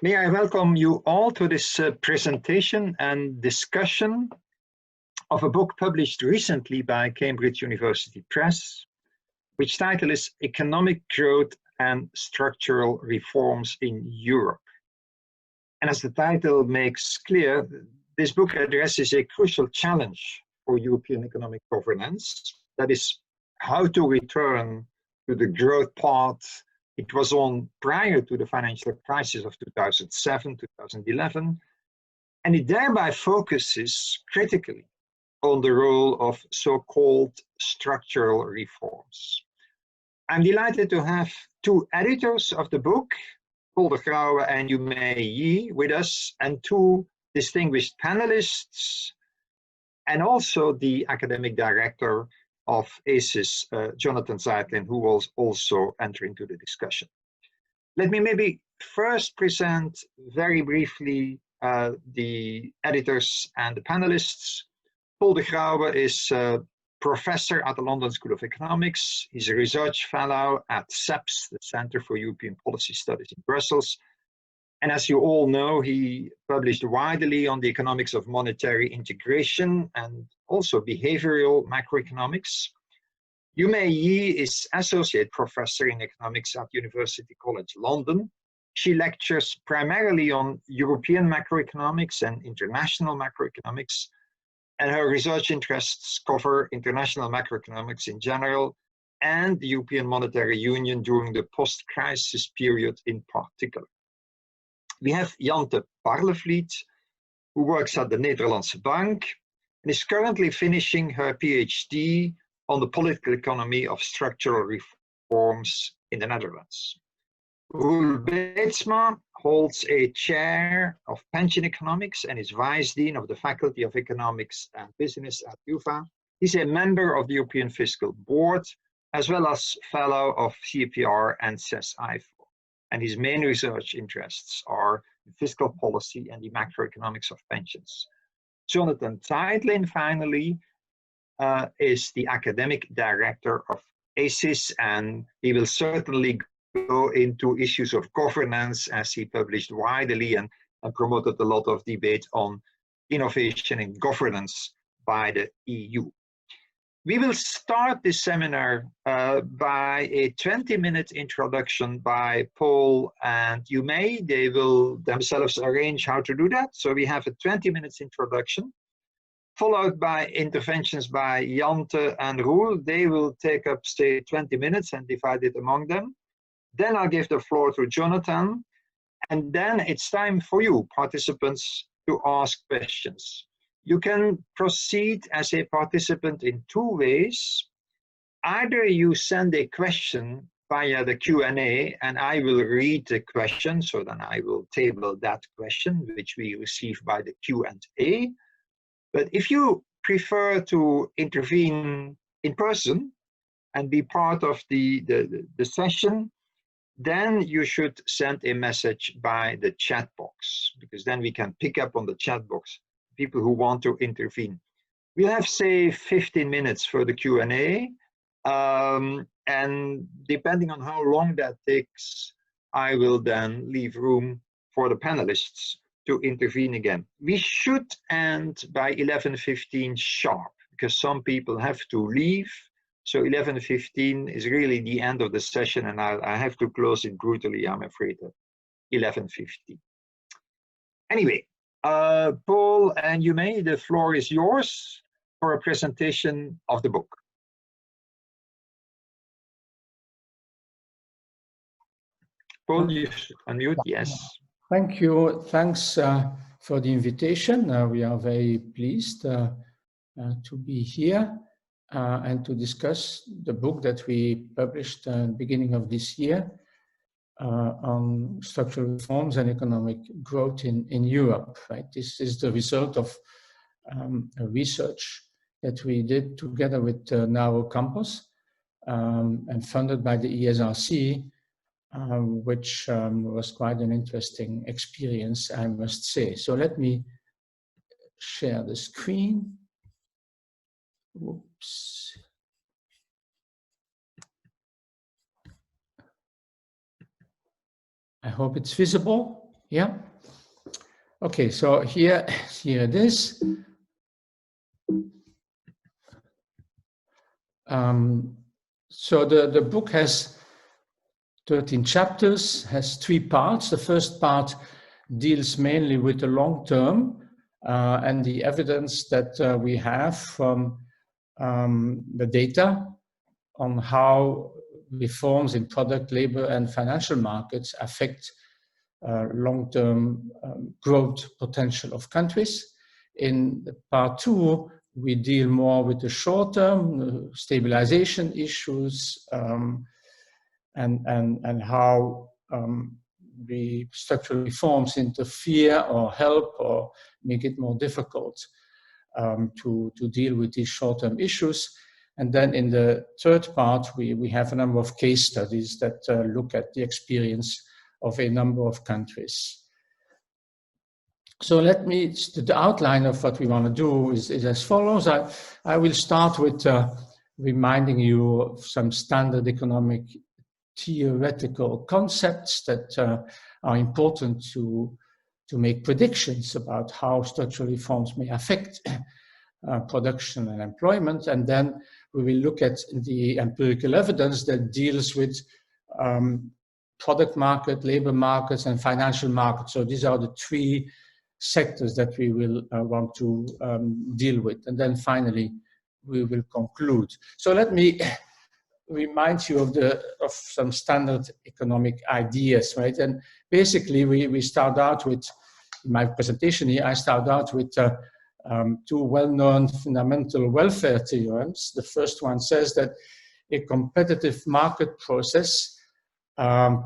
May I welcome you all to this presentation and discussion of a book published recently by Cambridge University Press, which title is Economic Growth and Structural Reforms in Europe. And as the title makes clear, this book addresses a crucial challenge for European economic governance, that is, how to return to the growth path it was on prior to the financial crisis of 2007, 2011, and it thereby focuses critically on the role of so-called structural reforms. I'm delighted to have two editors of the book, Grauwe and Yuemei, with us, and two distinguished panelists, and also the academic director of ACES, Jonathan Zeitlin, who will also enter into the discussion. Let me maybe first present very briefly the editors and the panelists. Paul de Grauwe is a professor at the London School of Economics. He's a research fellow at CEPS, the Center for European Policy Studies in Brussels. And as you all know, he published widely on the economics of monetary integration and also behavioral macroeconomics. Yuemei is associate professor in economics at University College London. She lectures primarily on European macroeconomics and international macroeconomics, and her research interests cover international macroeconomics in general and the European Monetary Union during the post-crisis period in particular. We have Jante Parlevliet, who works at the Nederlandse Bank and is currently finishing her PhD on the political economy of structural reforms in the Netherlands. Roel Beetsma holds a chair of pension economics and is vice dean of the Faculty of Economics and Business at UvA. He's a member of the European Fiscal Board, as well as fellow of CEPR and CES-IFO. And his main research interests are fiscal policy and the macroeconomics of pensions. Jonathan Zeitlin, finally, is the academic director of ACES, and he will certainly go into issues of governance, as he published widely and promoted a lot of debate on innovation and governance by the EU. We will start this seminar by a 20-minute introduction by Paul and Yuemei. They will themselves arrange how to do that. So we have a 20-minute introduction, followed by interventions by Jante and Roel. They will take up, say, 20 minutes and divide it among them. Then I'll give the floor to Jonathan, and then it's time for you, participants, to ask questions. You can proceed as a participant in two ways. Either you send a question via the Q&A, and I will read the question, so then I will table that question, which we receive by the Q&A. But if you prefer to intervene in person and be part of the session, then you should send a message by the chat box, because then we can pick up on the chat box people who want to intervene. We'll have, say, 15 minutes for the Q&A, and depending on how long that takes, I will then leave room for the panelists to intervene again. We should end by 11:15 sharp, because some people have to leave. So 11:15 is really the end of the session, and I have to close it brutally, I'm afraid, at 11:15. Anyway, Paul and Yuemei, the floor is yours for a presentation of the book. Paul, you should unmute, yes. Thank you. Thanks for the invitation. We are very pleased to be here and to discuss the book that we published at the beginning of this year on structural reforms and economic growth in Europe. Right? This is the result of a research that we did together with Narrow Campus and funded by the ESRC, which was quite an interesting experience, I must say. So let me share the screen. Whoops. I hope it's visible. Yeah. Okay, so here it is. So the book has 13 chapters, has 3 parts. The first part deals mainly with the long term and the evidence that we have from the data on how reforms in product, labor, and financial markets affect long-term growth potential of countries. In part 2, we deal more with the short-term stabilization issues and how the structural reforms interfere or help or make it more difficult to deal with these short-term issues. And then in the third part, we have a number of case studies that look at the experience of a number of countries. So the outline of what we want to do is as follows. I will start with reminding you of some standard economic theoretical concepts that are important to make predictions about how structural reforms may affect production and employment. And then we will look at the empirical evidence that deals with product market, labor markets, and financial markets. So these are the 3 sectors that we will want to deal with. And then finally, we will conclude. So let me remind you of some standard economic ideas, right? And basically, we start out with, in my presentation here, I start out with 2 well-known fundamental welfare theorems. The first one says that a competitive market process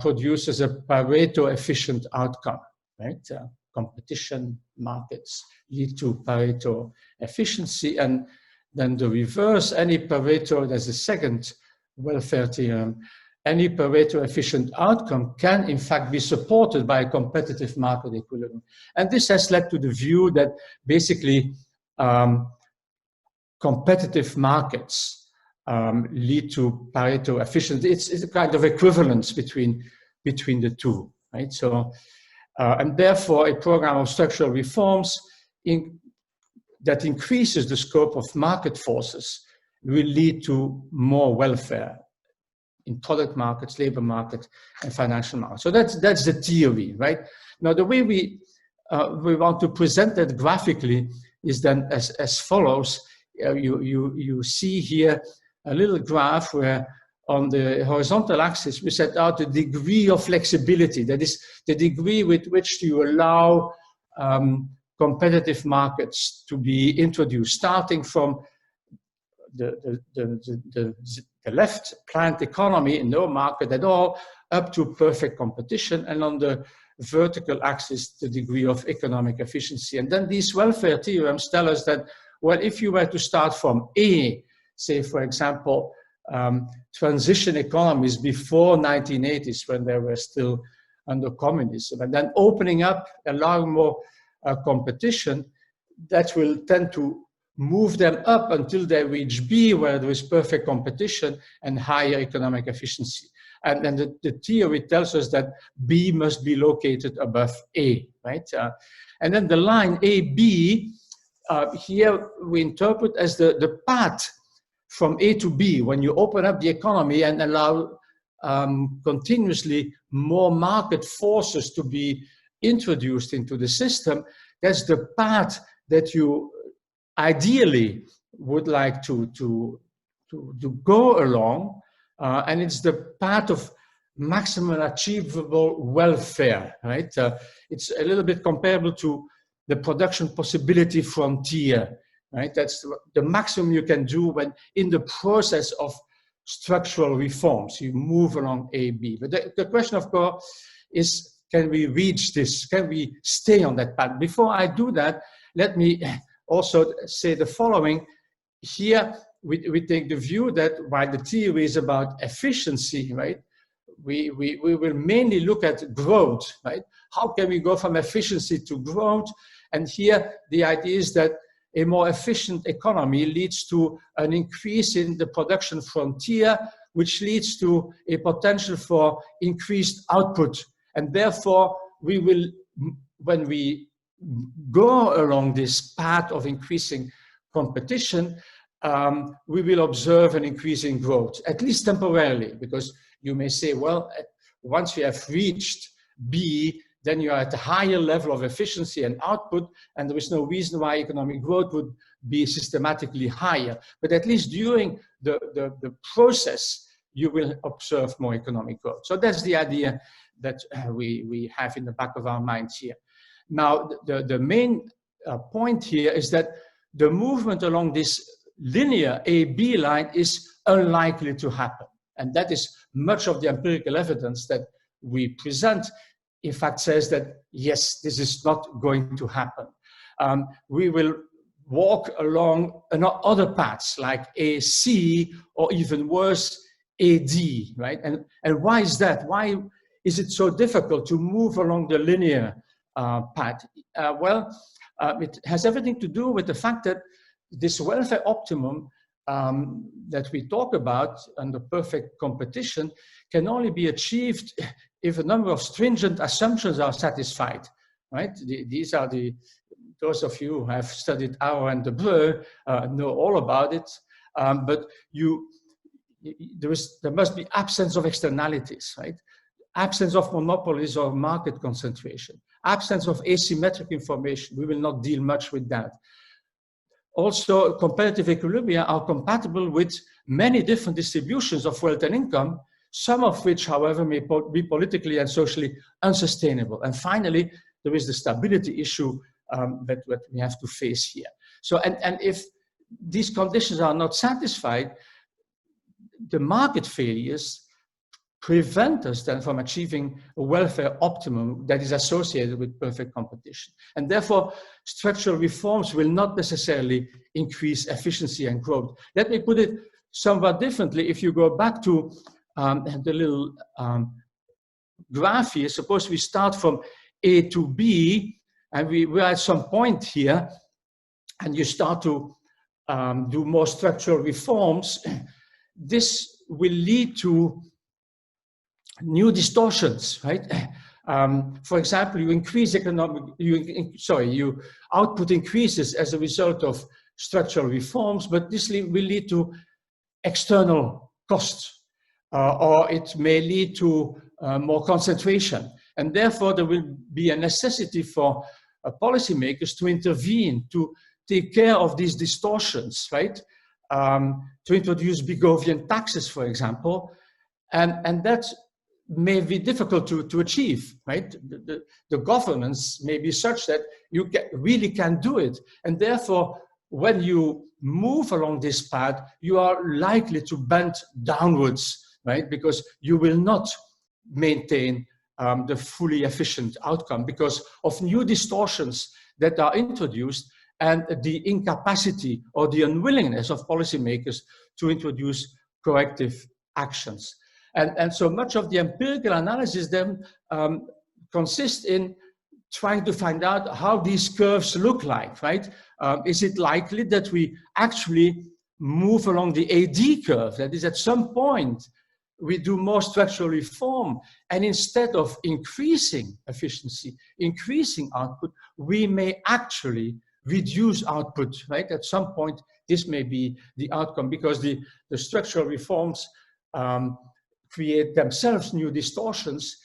produces a Pareto-efficient outcome, right? Competition markets lead to Pareto efficiency, and then the reverse, any Pareto, there's a second welfare theorem, any Pareto efficient outcome can in fact be supported by a competitive market equilibrium. And this has led to the view that basically competitive markets lead to Pareto efficiency. It's a kind of equivalence between the two, right? So, and therefore a program of structural reforms that increases the scope of market forces will lead to more welfare in product markets, labor markets, and financial markets. So that's the theory, right? Now the way we want to present that graphically is then as follows. You see here a little graph where on the horizontal axis we set out the degree of flexibility, that is the degree with which you allow competitive markets to be introduced, starting from the left, planned economy, no market at all, up to perfect competition, and on the vertical axis, the degree of economic efficiency. And then these welfare theorems tell us that, well, if you were to start from A, say, for example, transition economies before 1980s, when they were still under communism, and then opening up, allowing more competition, that will tend to move them up until they reach B, where there is perfect competition and higher economic efficiency. And then the theory tells us that B must be located above A, right? And then the line AB, here we interpret as the path from A to B. When you open up the economy and allow continuously more market forces to be introduced into the system, that's the path that you ideally would like to go along, and it's the path of maximum achievable welfare, right? It's a little bit comparable to the production possibility frontier, right? That's the maximum you can do when in the process of structural reforms, you move along A, B. But the question, of course, is, can we reach this? Can we stay on that path? Before I do that, let me also say the following. Here, we take the view that while the theory is about efficiency, right, we will mainly look at growth, right? How can we go from efficiency to growth? And here, the idea is that a more efficient economy leads to an increase in the production frontier, which leads to a potential for increased output. And therefore, we will when we go along this path of increasing competition, we will observe an increase in growth, at least temporarily, because you may say, well, once you have reached B, then you are at a higher level of efficiency and output, and there is no reason why economic growth would be systematically higher. But at least during the process, you will observe more economic growth. So that's the idea that we have in the back of our minds here. Now, the main point here is that the movement along this linear A-B line is unlikely to happen. And that is much of the empirical evidence that we present, in fact, says that, yes, this is not going to happen. We will walk along other paths like AC, or even worse, AD, right? And why is that? Why is it so difficult to move along the linear path? It has everything to do with the fact that this welfare optimum that we talk about under perfect competition can only be achieved if a number of stringent assumptions are satisfied, right? These are those of you who have studied Auer and de Breu know all about it, but there must be absence of externalities, right? Absence of monopolies or market concentration, absence of asymmetric information. We will not deal much with that. Also, competitive equilibria are compatible with many different distributions of wealth and income, some of which, however, may be politically and socially unsustainable. And finally, there is the stability issue that we have to face here. So, and if these conditions are not satisfied, the market failures prevent us then from achieving a welfare optimum that is associated with perfect competition. And therefore, structural reforms will not necessarily increase efficiency and growth. Let me put it somewhat differently. If you go back to the little graph here, suppose we start from A to B, and we're at some point here, and you start to do more structural reforms, this will lead to new distortions, right? For example, you increase your output increases as a result of structural reforms, but this will lead to external costs, or it may lead to more concentration. And therefore, there will be a necessity for policymakers to intervene, to take care of these distortions, right? To introduce Bigovian taxes, for example, and that may be difficult to achieve, right? The governance may be such that you really can't do it. And therefore, when you move along this path, you are likely to bend downwards, right? Because you will not maintain the fully efficient outcome because of new distortions that are introduced and the incapacity or the unwillingness of policymakers to introduce corrective actions. And so much of the empirical analysis then consists in trying to find out how these curves look like, right? Is it likely that we actually move along the AD curve? That is, at some point, we do more structural reform, and instead of increasing efficiency, increasing output, we may actually reduce output, right? At some point, this may be the outcome because the structural reforms create themselves new distortions.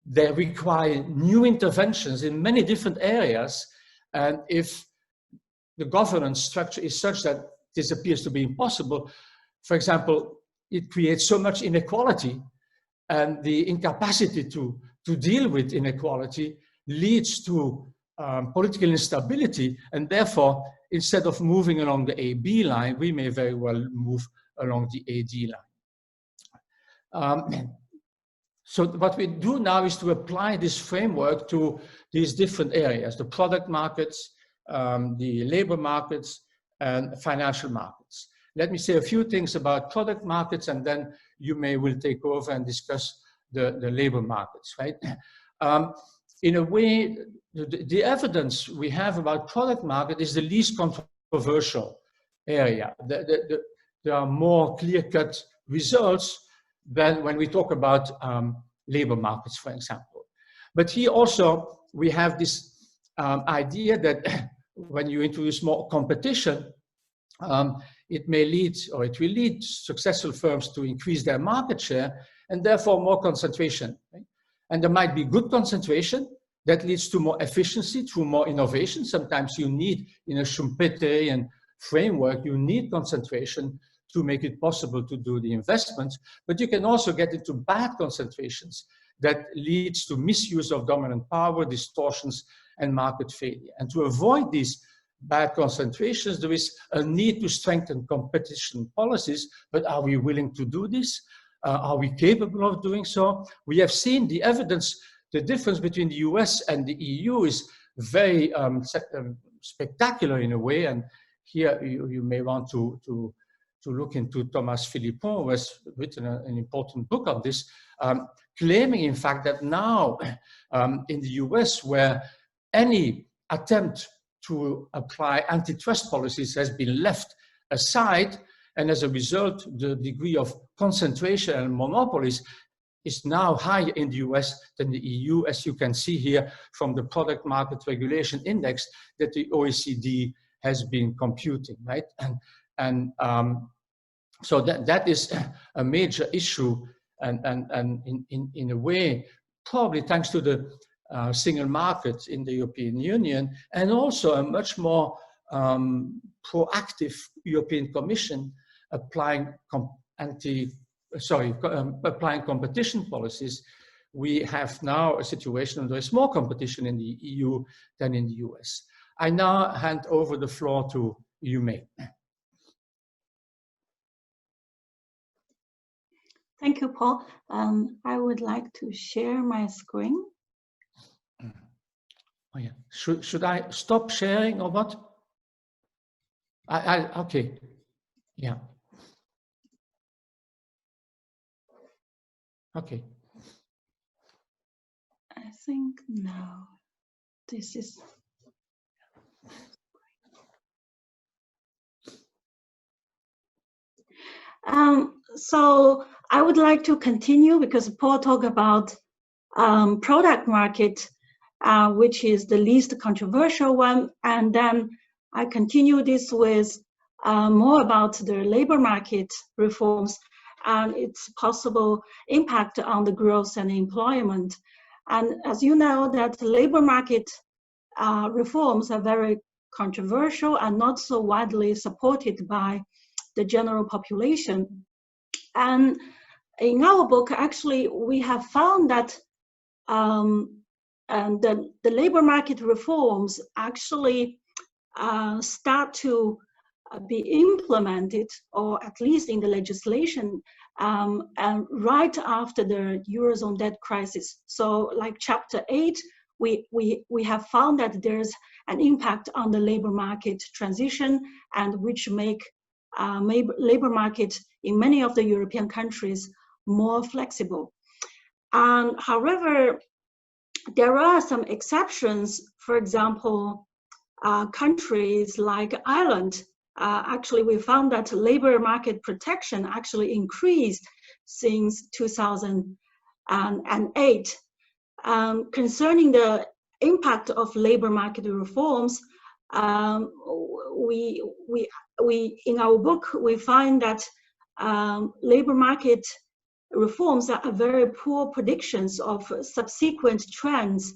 They require new interventions in many different areas. And if the governance structure is such that this appears to be impossible, for example, it creates so much inequality, and the incapacity to deal with inequality leads to political instability. And therefore, instead of moving along the AB line, we may very well move along the AD line. So what we do now is to apply this framework to these different areas, the product markets, the labor markets, and financial markets. Let me say a few things about product markets, and then Yuemei will take over and discuss the labor markets, right? In a way, the evidence we have about product market is the least controversial area. There are more clear-cut results than when we talk about labor markets, for example. But here also, we have this idea that when you introduce more competition, it may lead, or it will lead successful firms to increase their market share and therefore more concentration. Right? And there might be good concentration that leads to more efficiency through more innovation. Sometimes you need, in a Schumpeterian framework, you need concentration to make it possible to do the investments, but you can also get into bad concentrations that leads to misuse of dominant power, distortions, and market failure. And to avoid these bad concentrations, there is a need to strengthen competition policies, but are we willing to do this? Are we capable of doing so? We have seen the evidence, the difference between the US and the EU is very spectacular in a way, and here you may want to look into Thomas Philippon, who has written an important book on this, claiming in fact that now in the US, where any attempt to apply antitrust policies has been left aside, and as a result, the degree of concentration and monopolies is now higher in the US than the EU, as you can see here from the Product Market Regulation Index that the OECD has been computing, right? So that is a major issue, and in a way, probably thanks to the single market in the European Union, and also a much more proactive European Commission applying applying competition policies, we have now a situation where there is more competition in the EU than in the US. I now hand over the floor to Yuemei. Thank you, Paul. I would like to share my screen. Oh, yeah. Should I stop sharing or what? Okay. Yeah. Okay. I think now this is. So I would like to continue because Paul talked about product market, which is the least controversial one, and then I continue this with more about the labor market reforms and its possible impact on the growth and employment. And as you know, that labor market reforms are very controversial and not so widely supported by the general population. And in our book, actually, we have found that the labor market reforms actually start to be implemented, or at least in the legislation, and right after the Eurozone debt crisis. So like chapter 8, we have found that there's an impact on the labor market transition, and which make labor market in many of the European countries more flexible. However, there are some exceptions. For example, countries like Ireland, actually we found that labor market protection actually increased since 2008. Concerning the impact of labor market reforms, we in our book we find that labor market reforms are very poor predictions of subsequent trends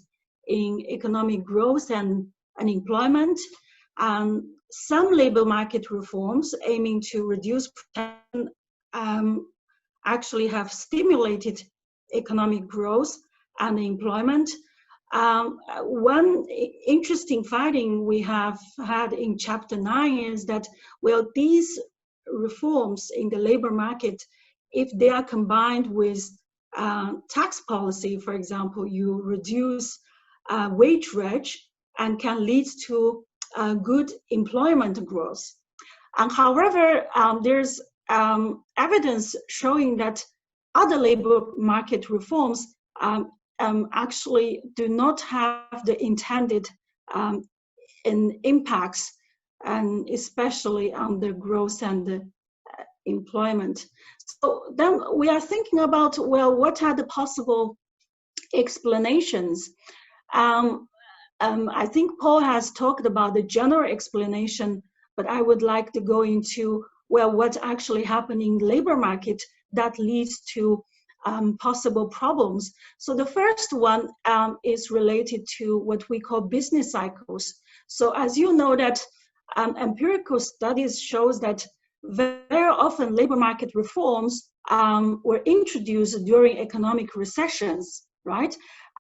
in economic growth and employment. Some labor market reforms aiming to reduce protection actually have stimulated economic growth and employment. One interesting finding we have had in chapter 9 is that, well, these reforms in the labor market, if they are combined with tax policy, for example, you reduce wage rate and can lead to good employment growth. And however, there's evidence showing that other labor market reforms actually do not have the intended impacts, and especially on the growth and the employment. So then we are thinking about, well, what are the possible explanations? I think Paul has talked about the general explanation, but I would like to go into, well, what's actually happening in the labor market that leads to possible problems. So the first one is related to what we call business cycles. So as you know that empirical studies shows that very often labor market reforms were introduced during economic recessions, right?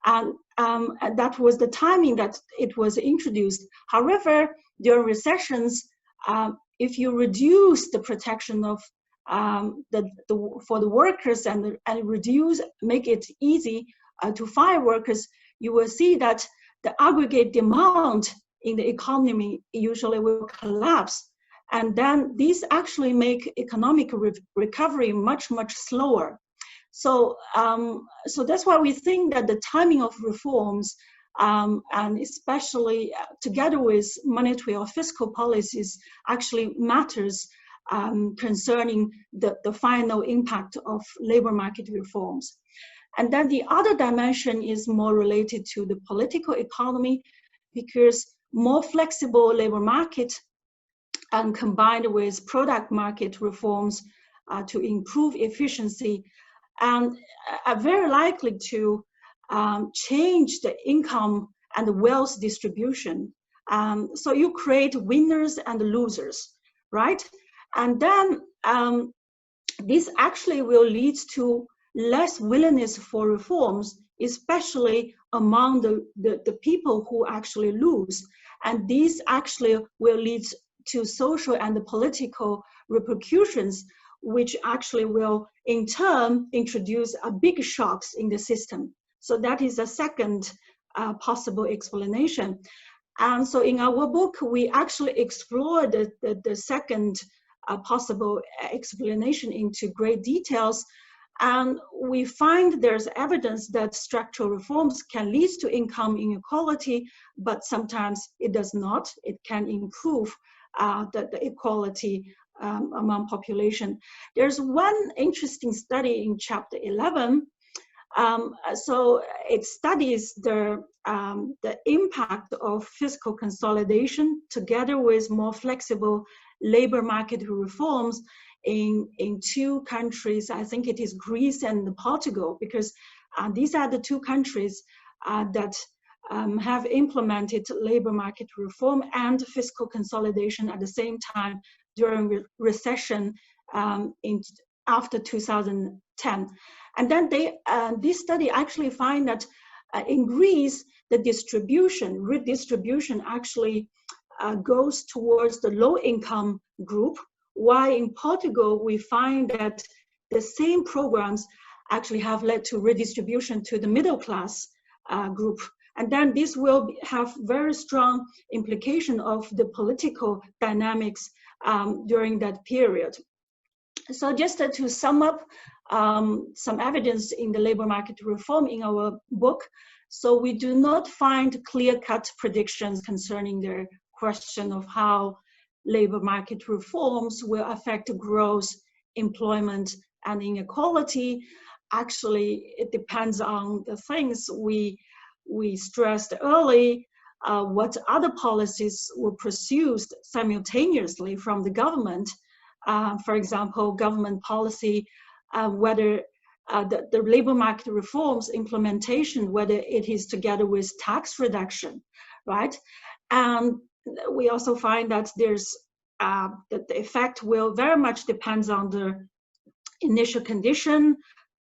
And that was the timing that it was introduced. However, during recessions, if you reduce the protection of for the workers and make it easy to fire workers, you will see that the aggregate demand in the economy usually will collapse. And then these actually make economic recovery much, much slower. So, so that's why we think that the timing of reforms, and especially together with monetary or fiscal policies, actually matters concerning the final impact of labor market reforms. And then the other dimension is more related to the political economy, because more flexible labor market and combined with product market reforms to improve efficiency and are very likely to change the income and the wealth distribution. So you create winners and losers, right? And then this actually will lead to less willingness for reforms, especially among the people who actually lose. And this actually will lead to social and political repercussions, which actually will in turn introduce a big shocks in the system. So that is a second possible explanation. And so in our book, we actually explore the second possible explanation into great details. And we find there's evidence that structural reforms can lead to income inequality, but sometimes it does not. It can improve the equality among population. There's one interesting study in chapter 11. So it studies the impact of fiscal consolidation together with more flexible labor market reforms in two countries. I think it is Greece and Portugal, because these are the two countries that have implemented labor market reform and fiscal consolidation at the same time during recession after 2010. And then this study actually find that in Greece, the redistribution actually goes towards the low-income group, while in Portugal, we find that the same programs actually have led to redistribution to the middle-class group. And then this will have very strong implication of the political dynamics during that period. So just to sum up some evidence in the labor market reform in our book, so we do not find clear-cut predictions concerning the question of how labor market reforms will affect growth, employment, and inequality. Actually, it depends on the things we stressed early, what other policies were pursued simultaneously from the government. For example, government policy, whether the labor market reforms implementation, whether it is together with tax reduction, right? And we also find that there's that the effect will very much depends on the initial condition.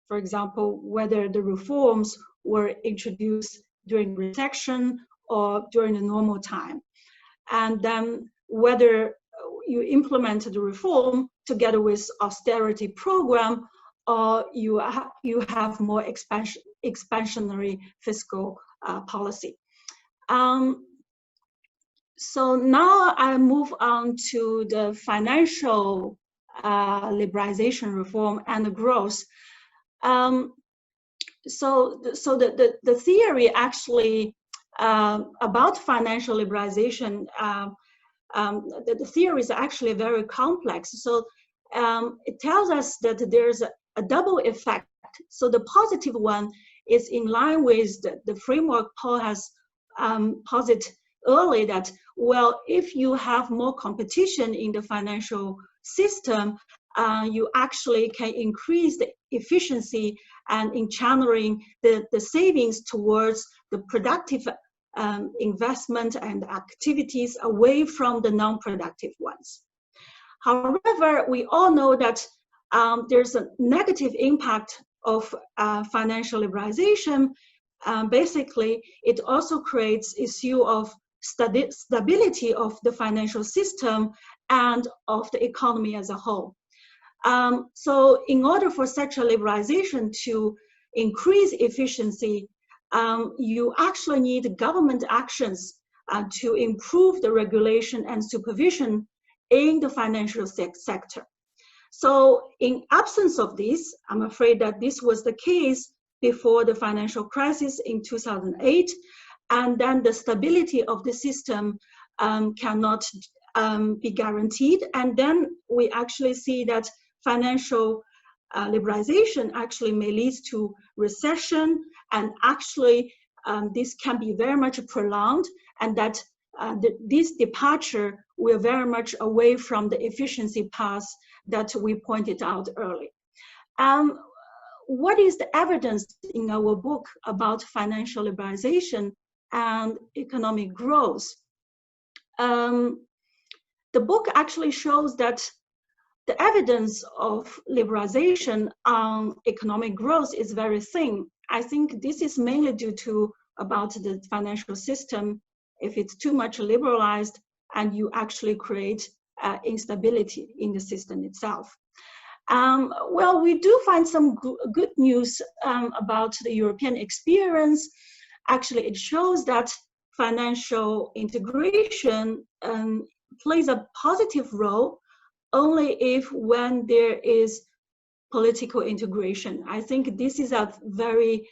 For example, whether the reforms were introduced during recession or during the normal time. And then whether you implemented the reform together with austerity program, or you have more expansionary fiscal policy. So now I move on to the financial liberalization reform and the growth. So the theory actually about financial liberalization, the theory is actually very complex. So it tells us that there's a double effect. So the positive one is in line with the framework Paul has posited early, that, well, if you have more competition in the financial system, you actually can increase the efficiency and in channeling the savings towards the productive investment and activities away from the non-productive ones. However, we all know that there's a negative impact of financial liberalization. Basically, it also creates issue of stability of the financial system and of the economy as a whole. So in order for such a liberalization to increase efficiency, you actually need government actions to improve the regulation and supervision in the financial sector. So in absence of this, I'm afraid that this was the case before the financial crisis in 2008, and then the stability of the system cannot be guaranteed. And then we actually see that financial liberalization actually may lead to recession, and actually this can be very much prolonged, and that this departure will very much away from the efficiency path that we pointed out earlier. What is the evidence in our book about financial liberalization and economic growth? The book actually shows that the evidence of liberalization on economic growth is very thin. I think this is mainly due to about the financial system. If it's too much liberalized, and you actually create instability in the system itself. Well, we do find some good news about the European experience. Actually, it shows that financial integration plays a positive role only if when there is political integration. I think this is a very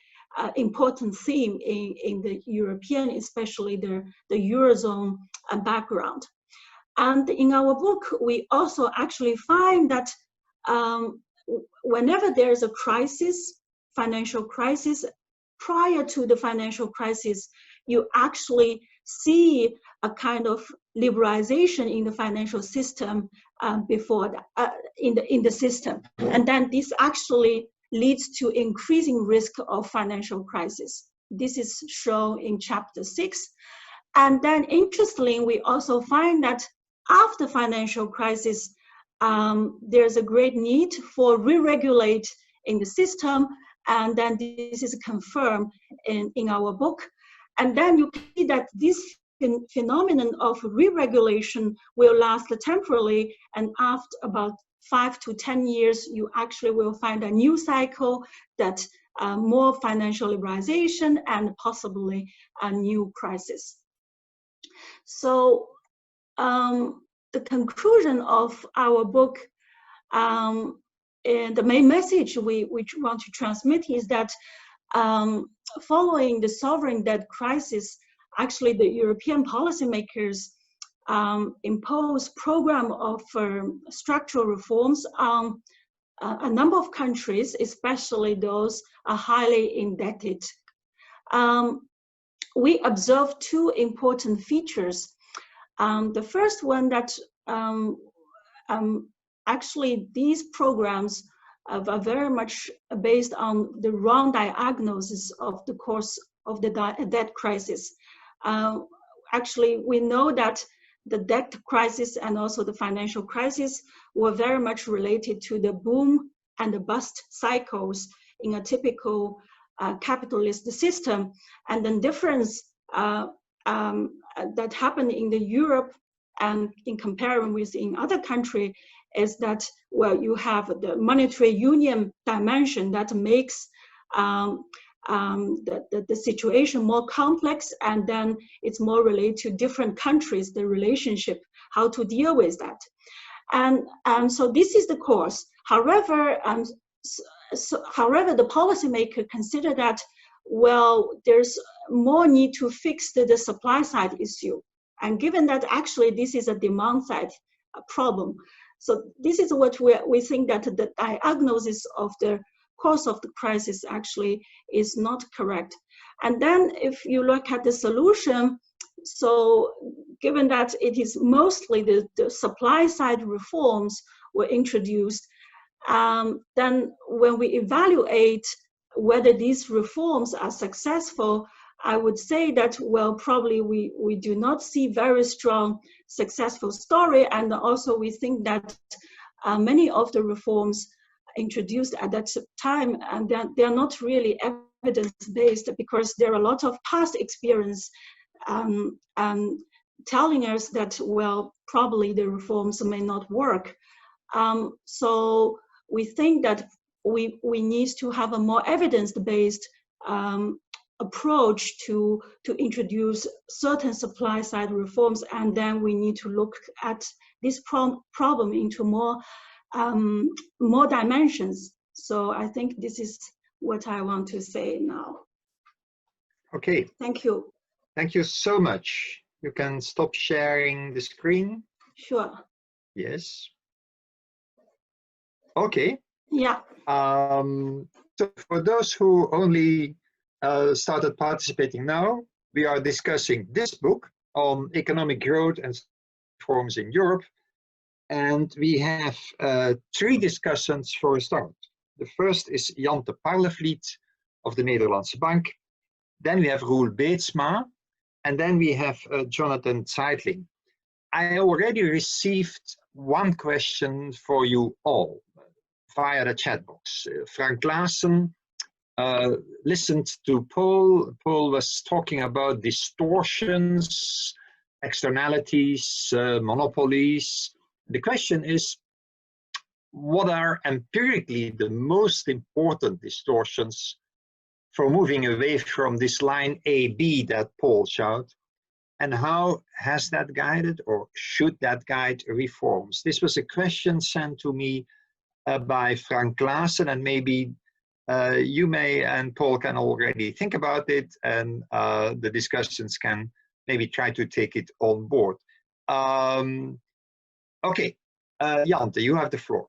important theme in the European, especially the Eurozone background. And in our book, we also actually find that whenever there's a crisis, financial crisis, prior to the financial crisis, you actually see a kind of liberalization in the financial system before that, in the system. And then this actually leads to increasing risk of financial crisis. This is shown in chapter 6. And then interestingly, we also find that after financial crisis, there's a great need for re-regulate in the system. And then this is confirmed in our book. And then you see that this phenomenon of re-regulation will last temporarily, and after about 5 to 10 years, you actually will find a new cycle that more financial liberalization and possibly a new crisis. So the conclusion of our book, and the main message we want to transmit is that following the sovereign debt crisis, actually the European policymakers impose program of structural reforms on a number of countries, especially those are highly indebted. We observe two important features. The first one that actually these programs are very much based on the wrong diagnosis of the course of the debt crisis. Actually, we know that the debt crisis and also the financial crisis were very much related to the boom and the bust cycles in a typical capitalist system. And the difference that happened in the Europe and in comparison with in other countries is that, well, you have the monetary union dimension that makes the situation more complex, and then it's more related to different countries, the relationship, how to deal with that. And so this is the course. However, however, the policymaker consider that, well, there's more need to fix the supply side issue. And given that actually this is a demand side problem. So this is what we think that the diagnosis of the cause of the crisis actually is not correct. And then if you look at the solution, so given that it is mostly the supply side reforms were introduced, then when we evaluate whether these reforms are successful, I would say that, well, probably we do not see very strong successful story. And also we think that many of the reforms introduced at that time, and they're not really evidence-based, because there are a lot of past experience telling us that, well, probably the reforms may not work. So we think that we need to have a more evidence-based approach to introduce certain supply side reforms, and then we need to look at this problem into more dimensions. So I think this is what I want to say now. Okay. Thank you. Thank you so much. You can stop sharing the screen. Sure. Yes. Okay. Yeah. So for those who only started participating now, we are discussing this book on economic growth and reforms in Europe. And we have 3 discussions for a start. The first is Jante Parlevliet of the Nederlandse Bank. Then we have Roel Beetsma. And then we have Jonathan Zeitling. I already received 1 question for you all via the chat box. Frank Klaassen listened to Paul. Paul was talking about distortions, externalities, monopolies. The question is, what are empirically the most important distortions for moving away from this line AB that Paul showed? And how has that guided, or should that guide reforms? This was a question sent to me by Frank Klaassen, and maybe Yuemei and Paul can already think about it, and the discussions can maybe try to take it on board. Okay, Jante, you have the floor.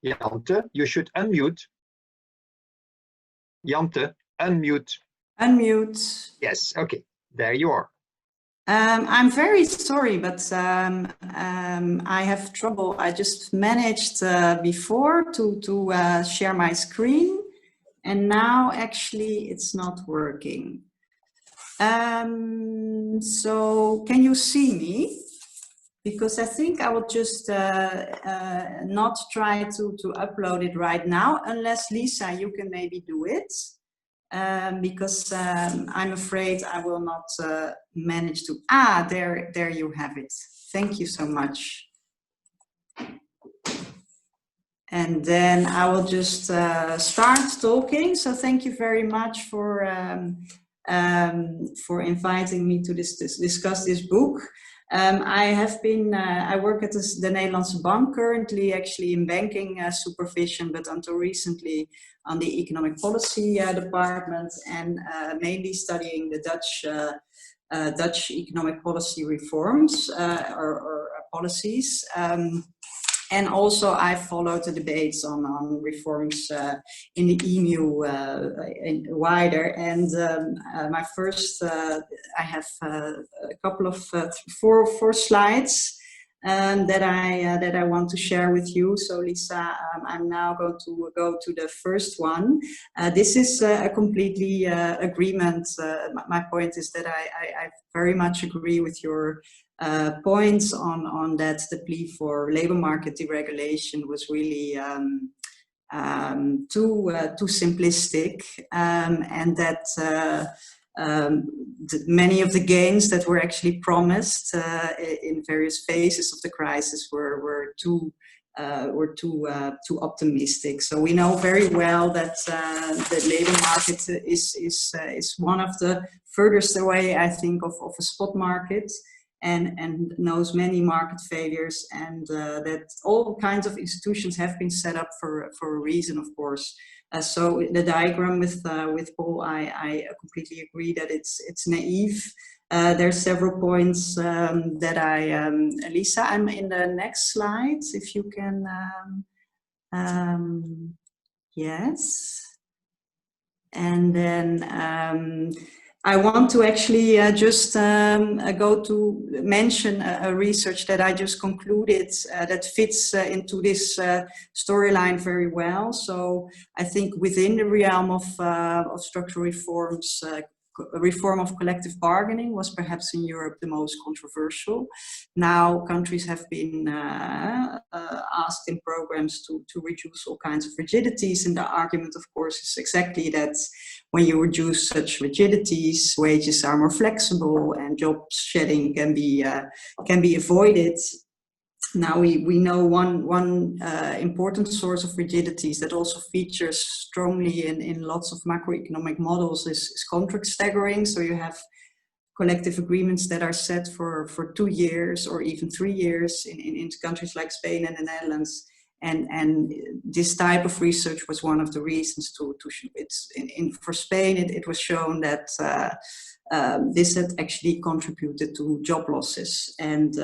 Jante, you should unmute. Jante, unmute. Unmute. Yes, okay, there you are. I'm very sorry, but I have trouble. I just managed before to share my screen, and now actually it's not working. So can you see me? Because I think I will just not try to upload it right now, unless Lisa, you can maybe do it. Because I'm afraid I will not manage to. There you have it. Thank you so much. And then I will just start talking. So thank you very much for inviting me to discuss this book. I work at the Nederlandse Bank currently, actually in banking supervision, but until recently on the economic policy department, and mainly studying the Dutch economic policy reforms or policies. And also I followed the debates on reforms in the EMU wider. And my first, I have a couple of four slides that I want to share with you. So Lisa, I'm now going to go to the first one. This is a completely agreement. My point is that I very much agree with your points on that the plea for labor market deregulation was really too simplistic, and that many of the gains that were actually promised in various phases of the crisis were too optimistic. So we know very well that the labor market is one of the furthest away, I think, of a spot market. and knows many market failures, and that all kinds of institutions have been set up for a reason, of course. So the diagram with Paul, I completely agree that it's naive. There are several points that Lisa, I'm in the next slide, if you can, yes. And then I want to actually just go to mention a research that I just concluded that fits into this storyline very well. So I think within the realm of structural reforms, reform of collective bargaining was perhaps in Europe the most controversial. Now countries have been asked in programs to reduce all kinds of rigidities, and the argument, of course, is exactly that when you reduce such rigidities, wages are more flexible and job shedding can be avoided. Now we know one important source of rigidities that also features strongly in lots of macroeconomic models is contract staggering. So you have collective agreements that are set for 2 years or even 3 years in countries like Spain and the Netherlands. And this type of research was one of the reasons for Spain. It was shown that this had actually contributed to job losses and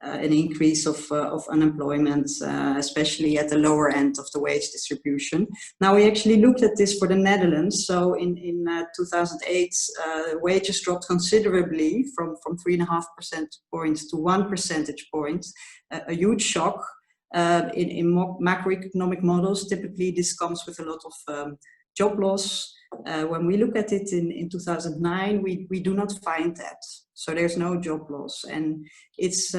an increase of unemployment, especially at the lower end of the wage distribution. Now we actually looked at this for the Netherlands. So in 2008, wages dropped considerably from 3.5 percentage points to 1 percentage point, a huge shock. In macroeconomic models, typically this comes with a lot of job loss. When we look at it in 2009, we do not find that. So there's no job loss, and it's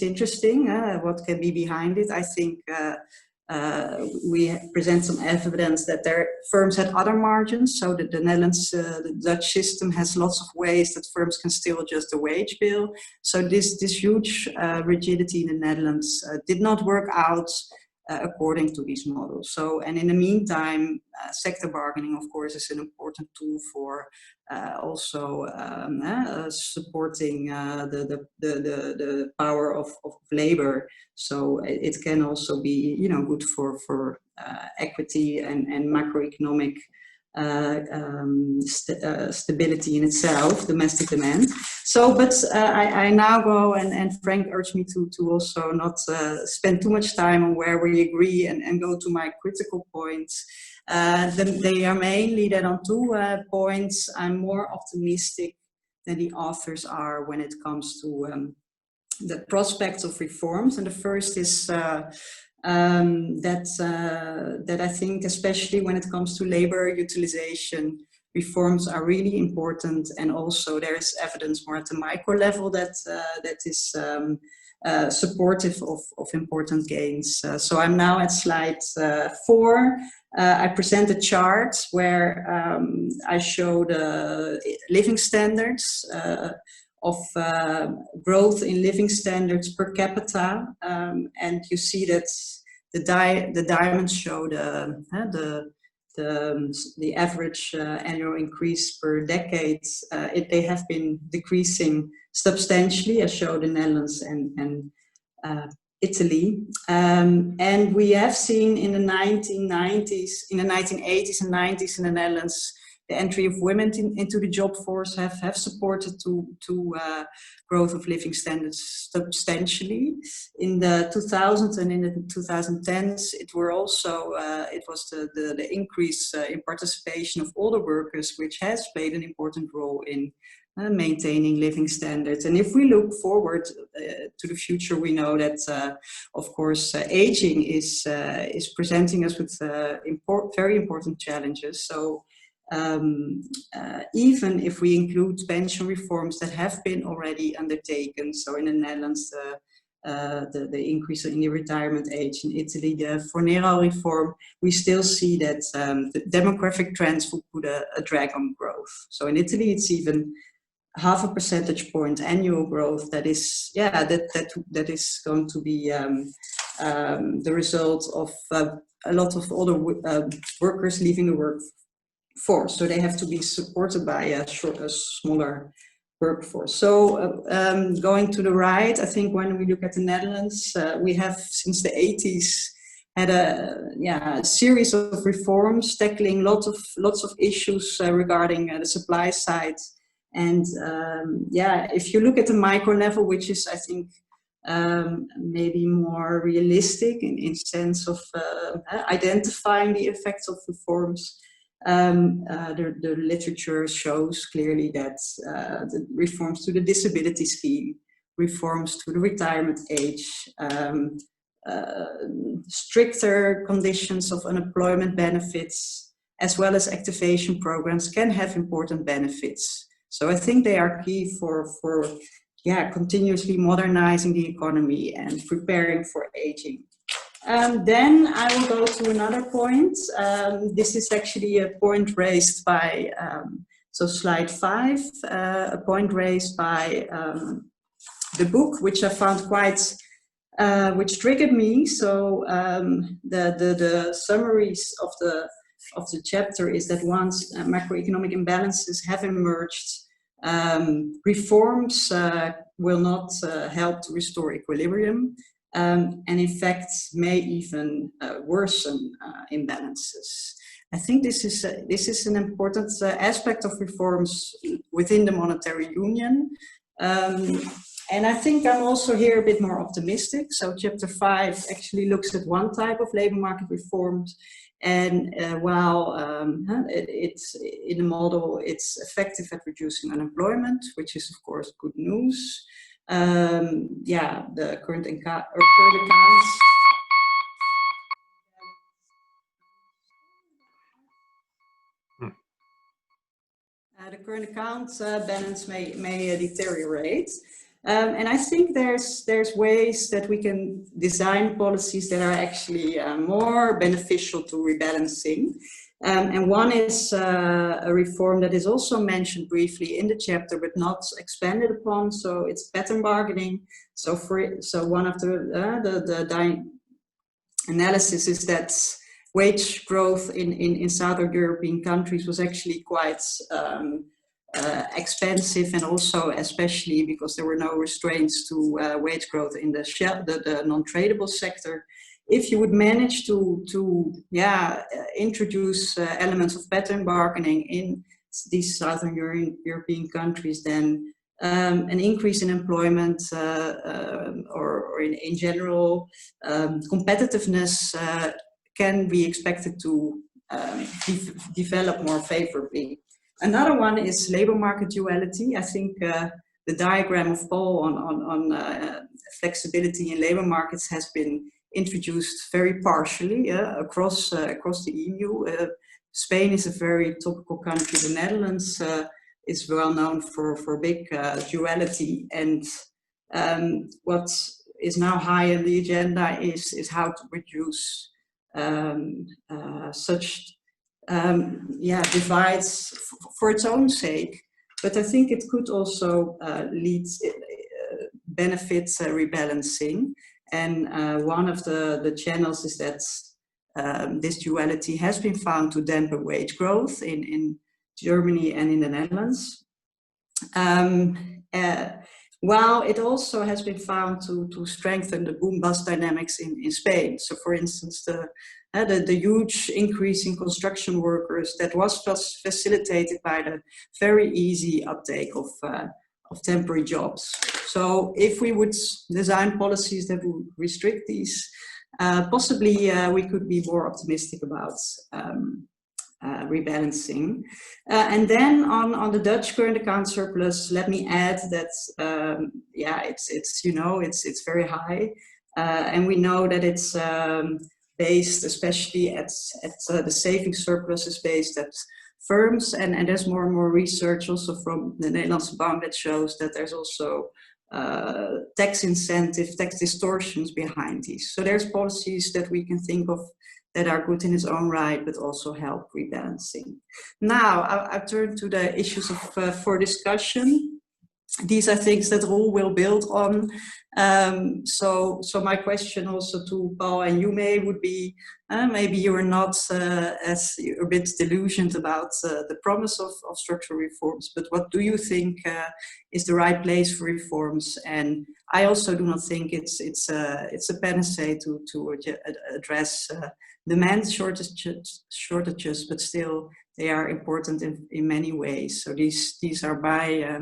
interesting what can be behind it. I think we present some evidence that their firms had other margins. So the Netherlands, the Dutch system has lots of ways that firms can still adjust the wage bill. So this huge rigidity in the Netherlands did not work out according to these models. So, and in the meantime, sector bargaining, of course, is an important tool for also supporting the power of labor. So it can also be, good for equity and macroeconomic stability in itself, domestic demand. So, but I now go, and Frank urged me to also not spend too much time on where we agree and go to my critical points. They are mainly that on 2 points I'm more optimistic than the authors are when it comes to the prospects of reforms. And the first is that I think, especially when it comes to labor utilization, reforms are really important, and also there is evidence more at the micro level that is supportive of important gains. So I'm now at slide 4. I present a chart where I show the living standards of growth in living standards per capita, and you see that the diamonds show the average annual increase per decade. They have been decreasing substantially, as shown in the Netherlands and Italy, and we have seen in the 1980s and 90s in the Netherlands, the entry of women into the job force have supported to growth of living standards substantially. In the 2000s and in the 2010s, it was the increase in participation of older workers, which has played an important role in maintaining living standards. And if we look forward to the future, we know that, of course, aging is presenting us with very important challenges. So even if we include pension reforms that have been already undertaken, so in the Netherlands, the increase in the retirement age, in Italy, the Fornero reform, we still see that the demographic trends will put a drag on growth. So in Italy, it's even 0.5 percentage point annual growth that is going to be the result of a lot of older workers leaving the workforce. So they have to be supported by a smaller workforce. So going to the right, I think when we look at the Netherlands, we have since the 80s had a series of reforms tackling lots of issues regarding the supply side. And if you look at the micro level, which is, I think, maybe more realistic in sense of identifying the effects of reforms, the literature shows clearly that the reforms to the disability scheme, reforms to the retirement age, stricter conditions of unemployment benefits, as well as activation programs can have important benefits. So I think they are key for continuously modernizing the economy and preparing for aging. Then I will go to another point. This is actually a point raised by, so slide 5, a point raised by the book, which I found quite, which triggered me. So the summaries of the chapter is that once macroeconomic imbalances have emerged, reforms will not help to restore equilibrium, and in fact may even worsen imbalances. I think this is an important aspect of reforms within the monetary union. And I think I'm also here a bit more optimistic. So chapter 5 actually looks at one type of labor market reforms, and while it's in the model, it's effective at reducing unemployment, which is of course good news. The current accounts. The current account balance may deteriorate. And I think there's ways that we can design policies that are actually more beneficial to rebalancing. And one is a reform that is also mentioned briefly in the chapter, but not expanded upon. So it's pattern bargaining. So one of the analysis is that wage growth in Southern European countries was actually quite expensive, and also especially because there were no restraints to wage growth in the non-tradable sector. If you would manage to introduce elements of pattern bargaining in these Southern European countries, then an increase in employment or in general competitiveness can be expected to develop more favorably. Another one is labor market duality. I think the diagram of Paul on flexibility in labor markets has been introduced very partially across the EU. Spain is a very topical country. The Netherlands is well known for big duality, and what is now high on the agenda is how to reduce such divides for its own sake. But I think it could also benefit rebalancing. And one of the channels is that this duality has been found to dampen wage growth in Germany and in the Netherlands. While it also has been found to strengthen the boom-bust dynamics in Spain. So for instance, the huge increase in construction workers that was facilitated by the very easy uptake of temporary jobs. So if we would design policies that would restrict these, possibly we could be more optimistic about rebalancing. And then on the Dutch current account surplus, let me add that it's very high, and we know that it's based especially at the savings surplus is based at firms, and there's more and more research also from the Nederlandse Bank that shows that there's also tax incentive, tax distortions behind these. So there's policies that we can think of that are good in its own right, but also help rebalancing. Now, I turn to the issues for discussion. These are things that Roel will build on. So my question also to Paul and Yuemei would be, maybe you are not as a bit delusioned about the promise of structural reforms, but what do you think is the right place for reforms? And I also do not think it's a panacea to address demand shortages, but still they are important in many ways. So these are my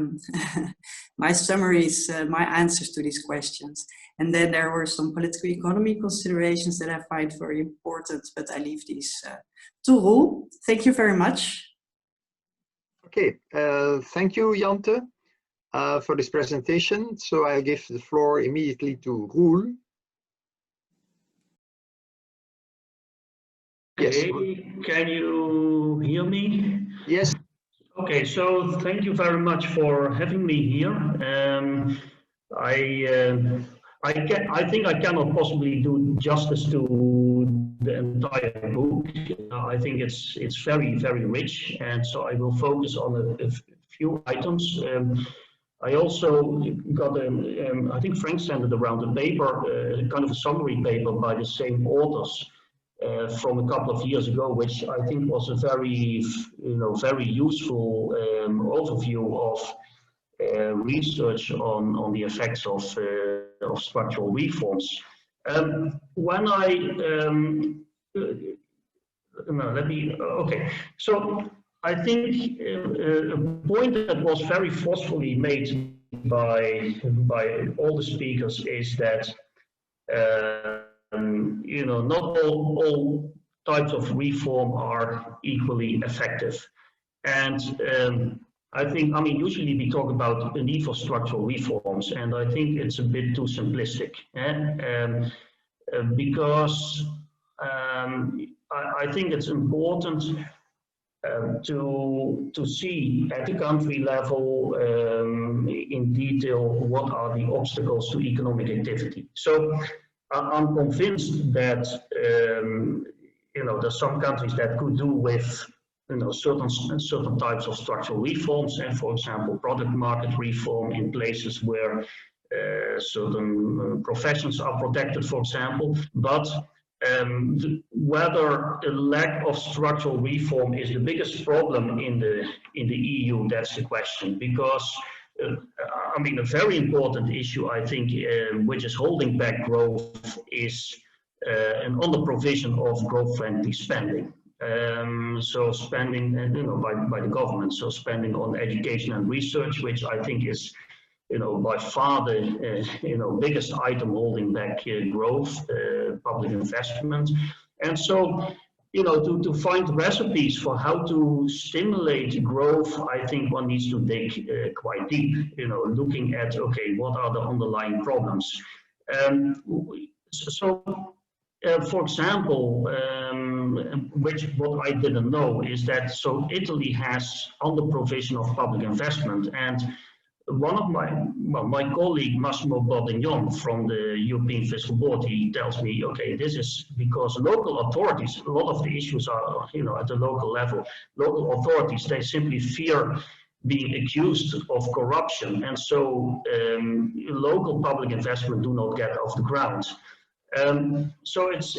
my summaries, my answers to these questions. And then there were some political economy considerations that I find very important, but I leave these to Roel. Thank you very much. Okay, thank you, Jante, for this presentation. So I'll give the floor immediately to Roel. Yes. Can you hear me? Yes. Okay, so thank you very much for having me here. I think I cannot possibly do justice to the entire book. I think it's very, very rich, and so I will focus on a few items. I also got I think Frank sent it around a paper, kind of a summary paper by the same authors. From a couple of years ago, which I think was a very, very useful overview of research on the effects of structural reforms. When I okay, so I think a point that was very forcefully made by all the speakers is that. Not all types of reform are equally effective. And I think, usually we talk about the need for structural reforms, and I think it's a bit too simplistic. Because I think it's important to see at the country level in detail what are the obstacles to economic activity. So I'm convinced that there's some countries that could do with certain types of structural reforms, and for example, product market reform in places where certain professions are protected, for example. But whether the lack of structural reform is the biggest problem in the EU, that's the question. Because a very important issue, I think, which is holding back growth is an under-provision of growth-friendly spending. So spending, by the government. So spending on education and research, which I think is, by far the biggest item holding back growth, public investment. And so, to find recipes for how to stimulate growth, I think one needs to dig quite deep, looking at, okay, what are the underlying problems? For example, what I didn't know is that, so Italy has under-provision of public investment, and one of my colleague Massimo Bordignon from the European Fiscal Board, he tells me, okay, this is because local authorities, a lot of the issues are, at the local level. Local authorities, they simply fear being accused of corruption, and so local public investment do not get off the ground. So it's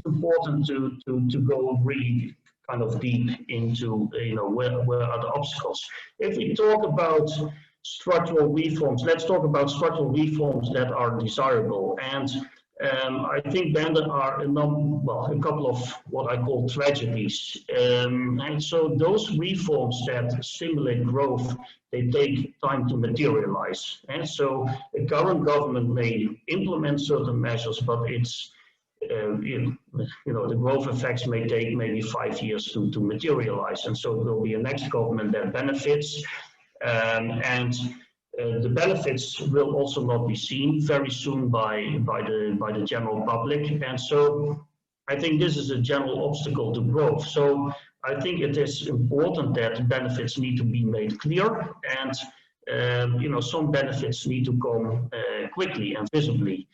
important to go really kind of deep into where are the obstacles. If we talk about structural reforms, let's talk about structural reforms that are desirable. And I think then there are a couple of what I call tragedies. And so those reforms that stimulate growth, they take time to materialize. And so the current government may implement certain measures, but it's the growth effects may take maybe 5 years to materialize. And so there will be a next government that benefits. The benefits will also not be seen very soon by the general public, and so I think this is a general obstacle to growth. So I think it is important that benefits need to be made clear, and some benefits need to come quickly and visibly.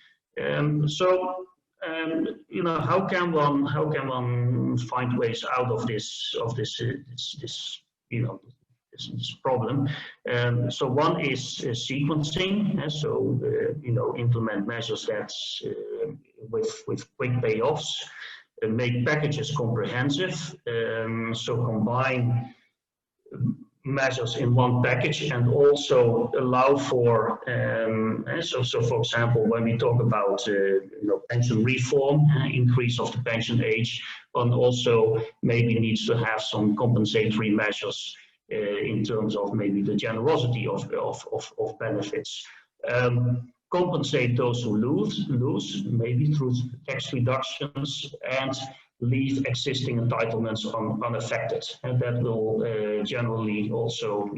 How can one find ways out of this this problem. So one is sequencing, so implement measures that with quick payoffs, make packages comprehensive, so combine measures in one package and also allow for so for example, when we talk about pension reform, increase of the pension age, one also maybe needs to have some compensatory measures in terms of maybe the generosity of benefits. Compensate those who lose maybe through tax reductions, and leave existing entitlements unaffected, and that will generally also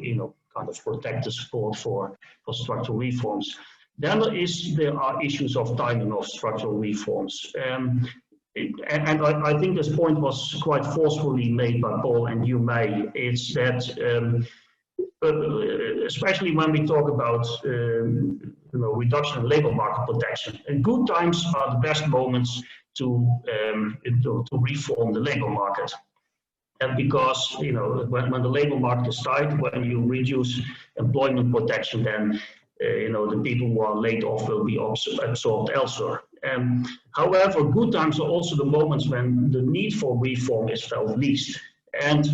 kind of protect the support for structural reforms. Then there are issues of timing of structural reforms, and I think this point was quite forcefully made by Paul and Yuemei. It's that especially when we talk about reduction in labor market protection, and good times are the best moments to reform the labor market. And because when the labor market is tight, when you reduce employment protection, then the people who are laid off will be absorbed elsewhere. However, good times are also the moments when the need for reform is felt least, and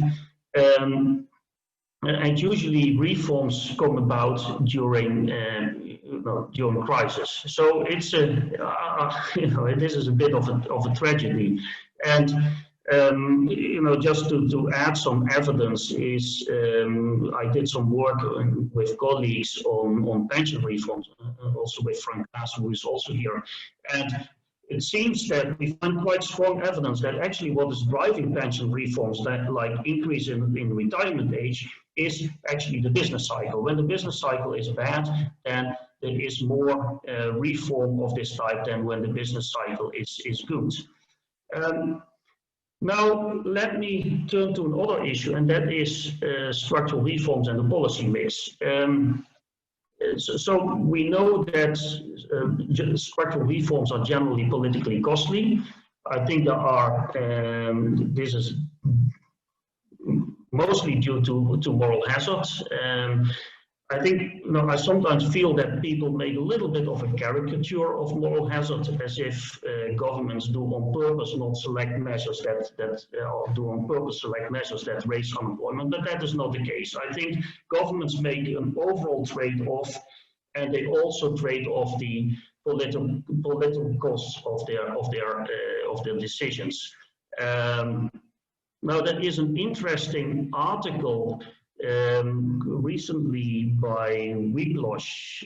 usually reforms come about during crisis. So it's this is a bit of a tragedy. And just to add some evidence is I did some work with colleagues on pension reforms, also with Frank Kaas, who is also here, and it seems that we find quite strong evidence that actually what is driving pension reforms, that like increase in retirement age, is actually the business cycle. When the business cycle is bad, then there is more reform of this type than when the business cycle is good. Now, let me turn to another issue, and that is structural reforms and the policy mix. So we know that structural reforms are generally politically costly. I think there are, this is mostly due to moral hazards. I think, I sometimes feel that people make a little bit of a caricature of moral hazard, as if governments do on purpose not select measures or do on purpose select measures that raise unemployment, but that is not the case. I think governments make an overall trade-off, and they also trade off the political costs of their decisions. Now, there is an interesting article recently by Wiglosh,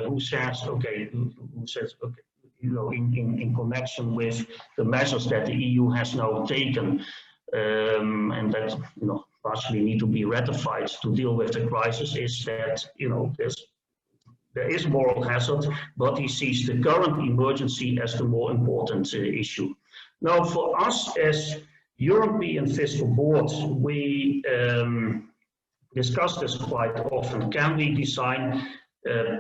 who says, in connection with the measures that the EU has now taken, and that partially need to be ratified to deal with the crisis, is that there is moral hazard, but he sees the current emergency as the more important issue. Now, for us as European Fiscal Board, we discuss this quite often. Can we design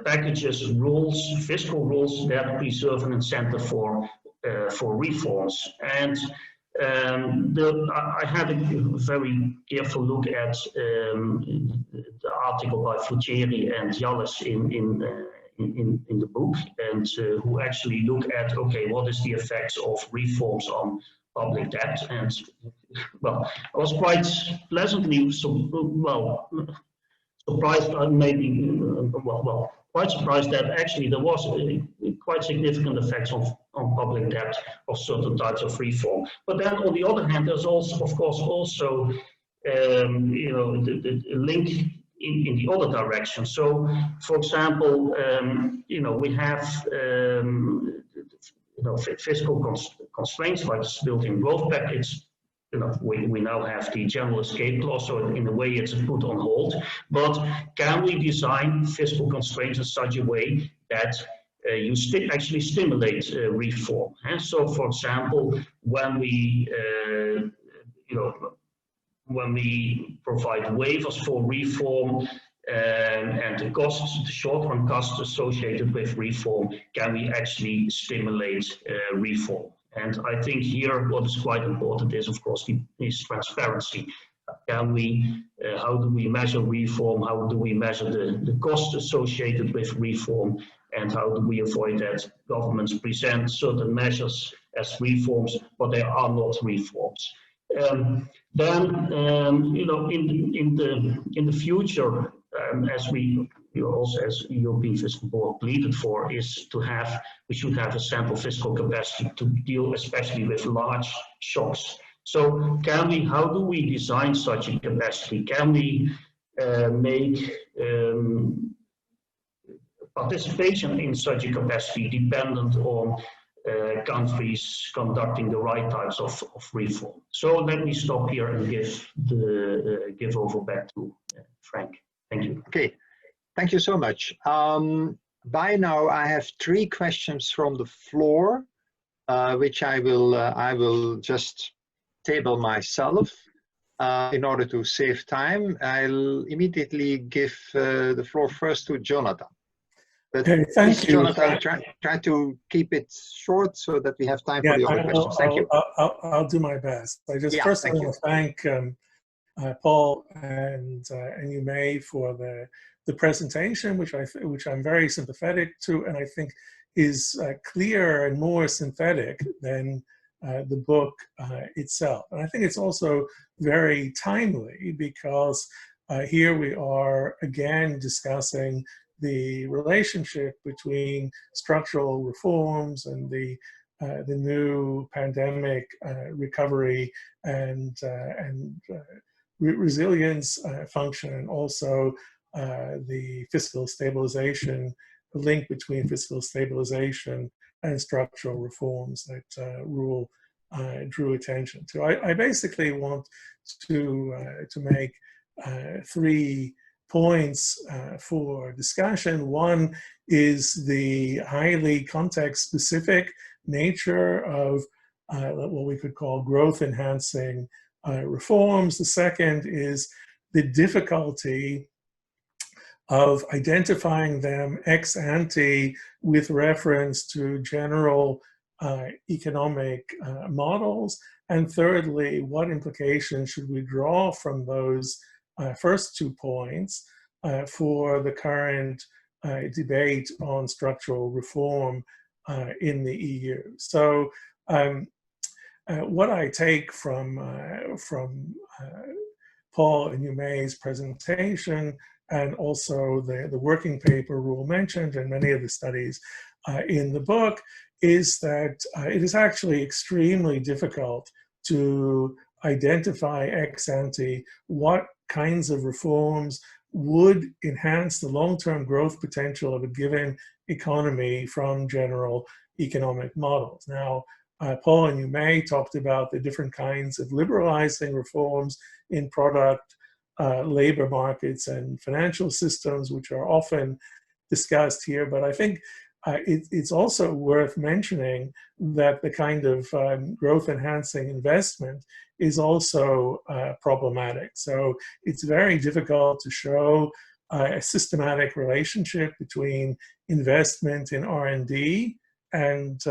packages, rules, fiscal rules that preserve an incentive for reforms? And I had a very careful look at the article by Fuceri and Jalles in the book, and who actually look at, what is the effects of reforms on public debt? And well, I was quite pleasantly surprised, quite surprised that actually there was quite significant effects on public debt of certain types of reform. But then on the other hand, there's also, of course, also the link in the other direction. So, for example, we have fiscal constraints like the built-in growth package. We now have the general escape clause, so in a way it's put on hold. But can we design fiscal constraints in such a way that you actually stimulate reform? And so, for example, when we provide waivers for reform and the costs, the short-run costs associated with reform, can we actually stimulate reform? And I think here what is quite important is, of course, is transparency. Can we, how do we measure reform? How do we measure the costs associated with reform? And how do we avoid that governments present certain measures as reforms, but they are not reforms? You know, in the future, as we also as European Fiscal Board pleaded for, is to have, we should have a central fiscal capacity to deal especially with large shocks. So how do we design such a capacity? Can we make participation in such a capacity dependent on countries conducting the right types of reform? So let me stop here and give over back to Frank. Thank you. Okay, thank you so much. By now, I have 3 questions from the floor, which I will just table myself in order to save time. I'll immediately give the floor first to Jonathan. But okay, thank you. Jonathan, try to keep it short so that we have time for the other questions. Thank you. I'll do my best. I just first I want to thank Paul and Yuemei for the presentation, which I'm very sympathetic to, and I think is clearer and more synthetic than the book itself. And I think it's also very timely because here we are again discussing the relationship between structural reforms and the new pandemic recovery and resilience function, and also the fiscal stabilization, the link between fiscal stabilization and structural reforms that Rule drew attention to. I basically want to make 3 points for discussion. One is the highly context-specific nature of what we could call growth-enhancing reforms. The second is the difficulty of identifying them ex ante with reference to general economic models. And thirdly, what implications should we draw from those first 2 points for the current debate on structural reform in the EU. So what I take from Paul and Yuemei's presentation, and also the working paper Rule mentioned, and many of the studies in the book, is that it is actually extremely difficult to identify ex ante what kinds of reforms would enhance the long-term growth potential of a given economy from general economic models. Now, Paul and Yuemei talked about the different kinds of liberalizing reforms in product, labor markets, and financial systems, which are often discussed here. But I think it's also worth mentioning that the kind of growth-enhancing investment is also problematic. So it's very difficult to show a systematic relationship between investment in R&D and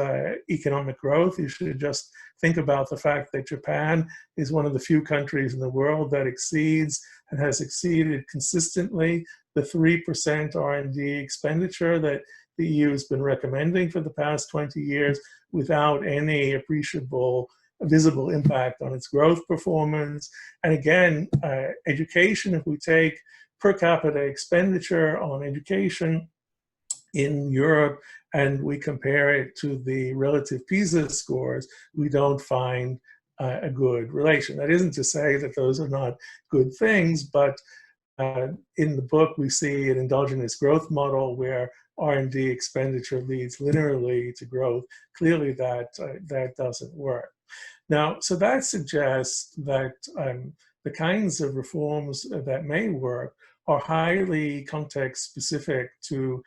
economic growth. You should just think about the fact that Japan is one of the few countries in the world that exceeds and has exceeded consistently the 3% R&D expenditure that the EU has been recommending for the past 20 years without any appreciable visible impact on its growth performance. And again, education, if we take per capita expenditure on education in Europe and we compare it to the relative PISA scores, we don't find a good relation. That isn't to say that those are not good things, but in the book we see an endogenous growth model where R&D expenditure leads linearly to growth. Clearly that doesn't work. Now, so that suggests that the kinds of reforms that may work are highly context specific to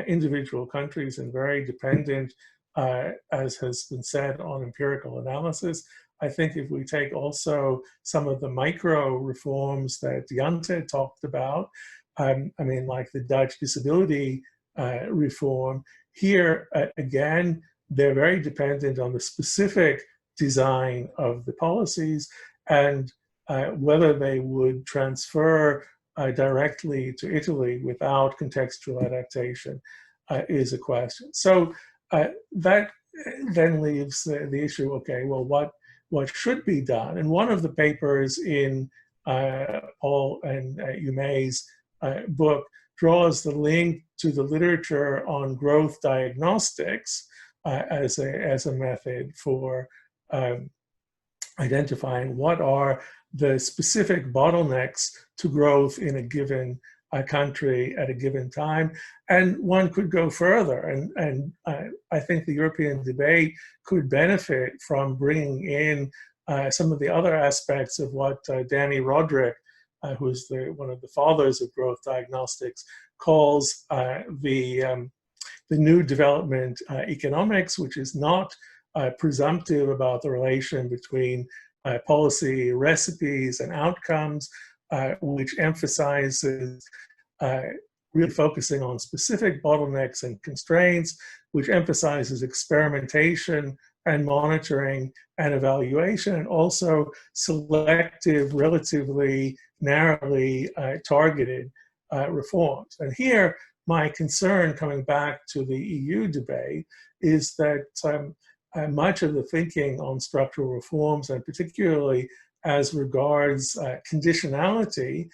individual countries and very dependent, as has been said, on empirical analysis. I think if we take also some of the micro reforms that Jante talked about, I mean, like the Dutch disability reform, here again, they're very dependent on the specific design of the policies, and whether they would transfer directly to Italy without contextual adaptation is a question. So that then leaves the issue, okay, well, what should be done? And one of the papers in Paul and Yuemei's book draws the link to the literature on growth diagnostics as a method for identifying what are the specific bottlenecks to growth in a given country at a given time. And one could go further. And I think the European debate could benefit from bringing in some of the other aspects of what Danny Roderick, who's one of the fathers of growth diagnostics, calls the new development economics, which is not presumptive about the relation between policy recipes and outcomes, which emphasizes really focusing on specific bottlenecks and constraints, which emphasizes experimentation and monitoring and evaluation, and also selective, relatively narrowly targeted reforms. And here, my concern, coming back to the EU debate, is that much of the thinking on structural reforms, and particularly as regards conditionality,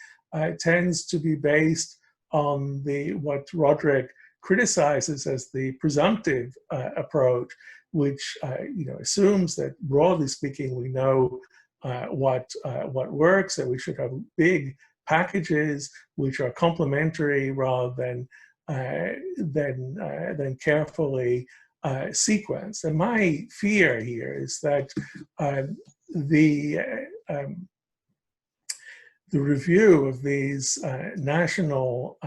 tends to be based on what Roderick criticizes as the presumptive approach, which assumes that, broadly speaking, we know what works, that we should have big packages which are complementary rather than carefully sequenced. And my fear here is that the review of these national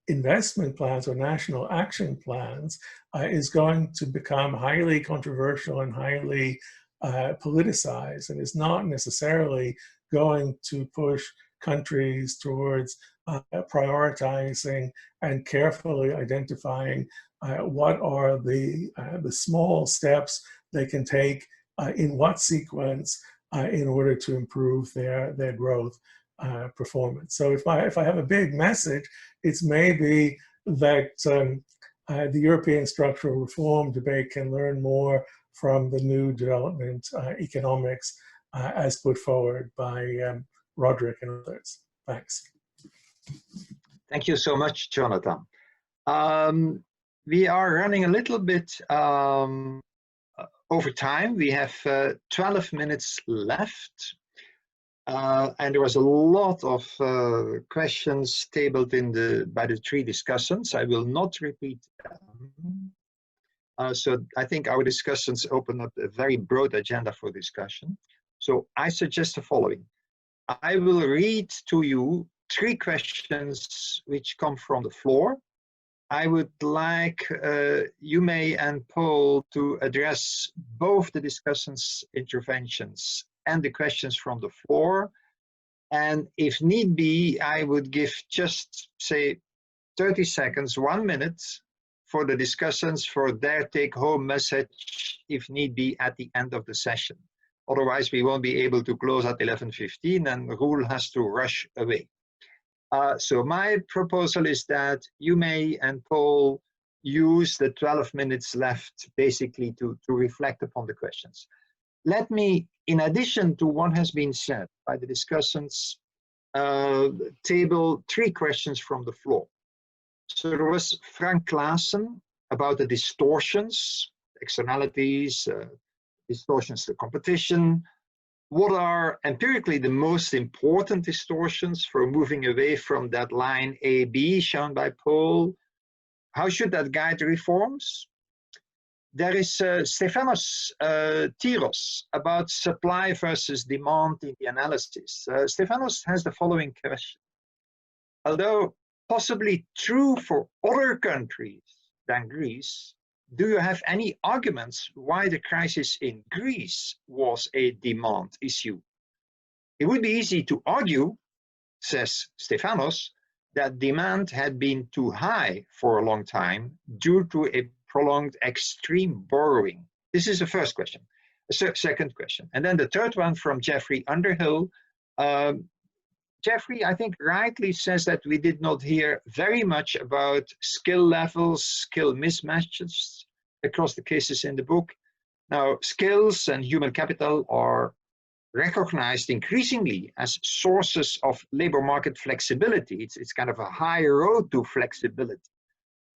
investment plans or national action plans is going to become highly controversial and highly politicized, and is not necessarily going to push countries towards prioritizing and carefully identifying what are the small steps they can take in what sequence in order to improve their growth performance. So if I have a big message, it's maybe that the European structural reform debate can learn more from the new development economics as put forward by Roderick and others. Thanks. Thank you so much, Jonathan. We are running a little bit over time. We have 12 minutes left. And there was a lot of questions tabled by the three discussants. I will not repeat them. So I think our discussions open up a very broad agenda for discussion. So I suggest the following. I will read to you three questions which come from the floor. I would like Yuemei and Paul to address both the discussants' interventions and the questions from the floor. And if need be, I would give just, say, 30 seconds, 1 minute, for the discussants for their take-home message, if need be, at the end of the session. Otherwise, we won't be able to close at 11:15 and Roel has to rush away. So my proposal is that Yuemei and Paul use the 12 minutes left basically to reflect upon the questions. Let me, in addition to what has been said by the discussants, table three questions from the floor. So there was Frank Klaassen about the distortions, externalities, distortions to competition. What are empirically the most important distortions for moving away from that line AB shown by Paul? How should that guide reforms? There is Stefanos Tiros about supply versus demand in the analysis. Stefanos has the following question. Although possibly true for other countries than Greece, do you have any arguments why the crisis in Greece was a demand issue? It would be easy to argue, says Stefanos, that demand had been too high for a long time due to a prolonged extreme borrowing. This is the first question. The second question. And then the third one from Jeffrey Underhill Jeffrey, I think, rightly says that we did not hear very much about skill levels, skill mismatches across the cases in the book. Now, skills and human capital are recognized increasingly as sources of labor market flexibility. It's kind of a high road to flexibility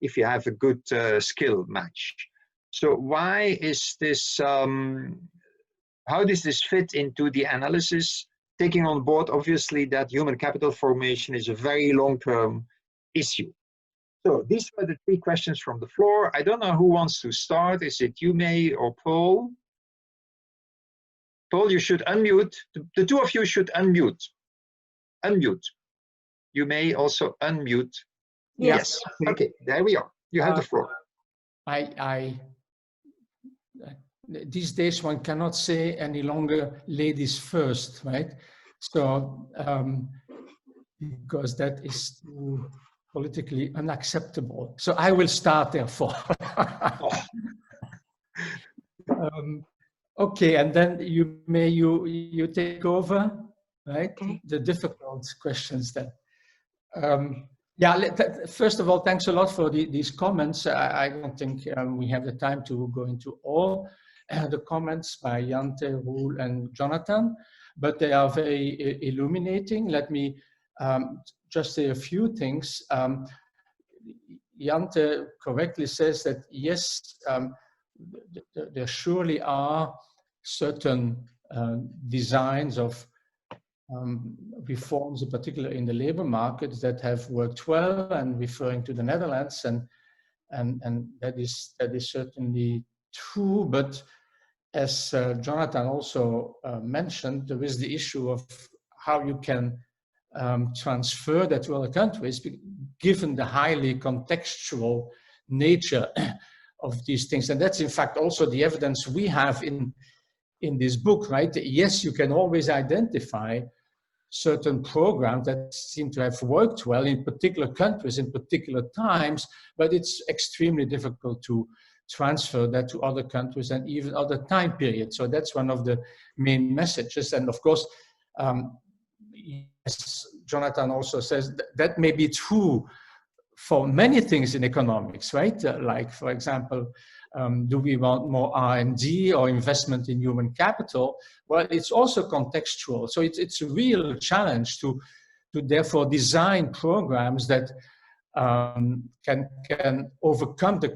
if you have a good skill match. So why is this, how does this fit into the analysis? Taking on board, obviously, that human capital formation is a very long-term issue. So these were the 3 questions from the floor. I don't know who wants to start. Is it Yuemei or Paul? Paul, you should unmute. The 2 of you should unmute. Unmute. You may also unmute. Yes. Okay, there we are. You have the floor. These days one cannot say any longer ladies first, right? So, because that is too politically unacceptable. So I will start therefore. Okay, and then you take over, right? Okay. The difficult questions then. Yeah, first of all, thanks a lot for these comments. I don't think we have the time to go into all the comments by Jante, Roel, and Jonathan, but they are very illuminating. Let me just say a few things. Jante correctly says that yes, there surely are certain designs of reforms, in particular in the labor market, that have worked well, and referring to the Netherlands, and that is certainly true. But as Jonathan also mentioned, there is the issue of how you can transfer that to other countries, given the highly contextual nature of these things. And that's in fact also the evidence we have in this book, right? Yes, you can always identify certain programs that seem to have worked well in particular countries, in particular times, but it's extremely difficult to transfer that to other countries and even other time periods. So that's one of the main messages. And of course, yes, Jonathan also says that may be true for many things in economics, right? Like, for example, do we want more R&D or investment in human capital? Well, it's also contextual. So it's a real challenge to therefore design programs that can overcome the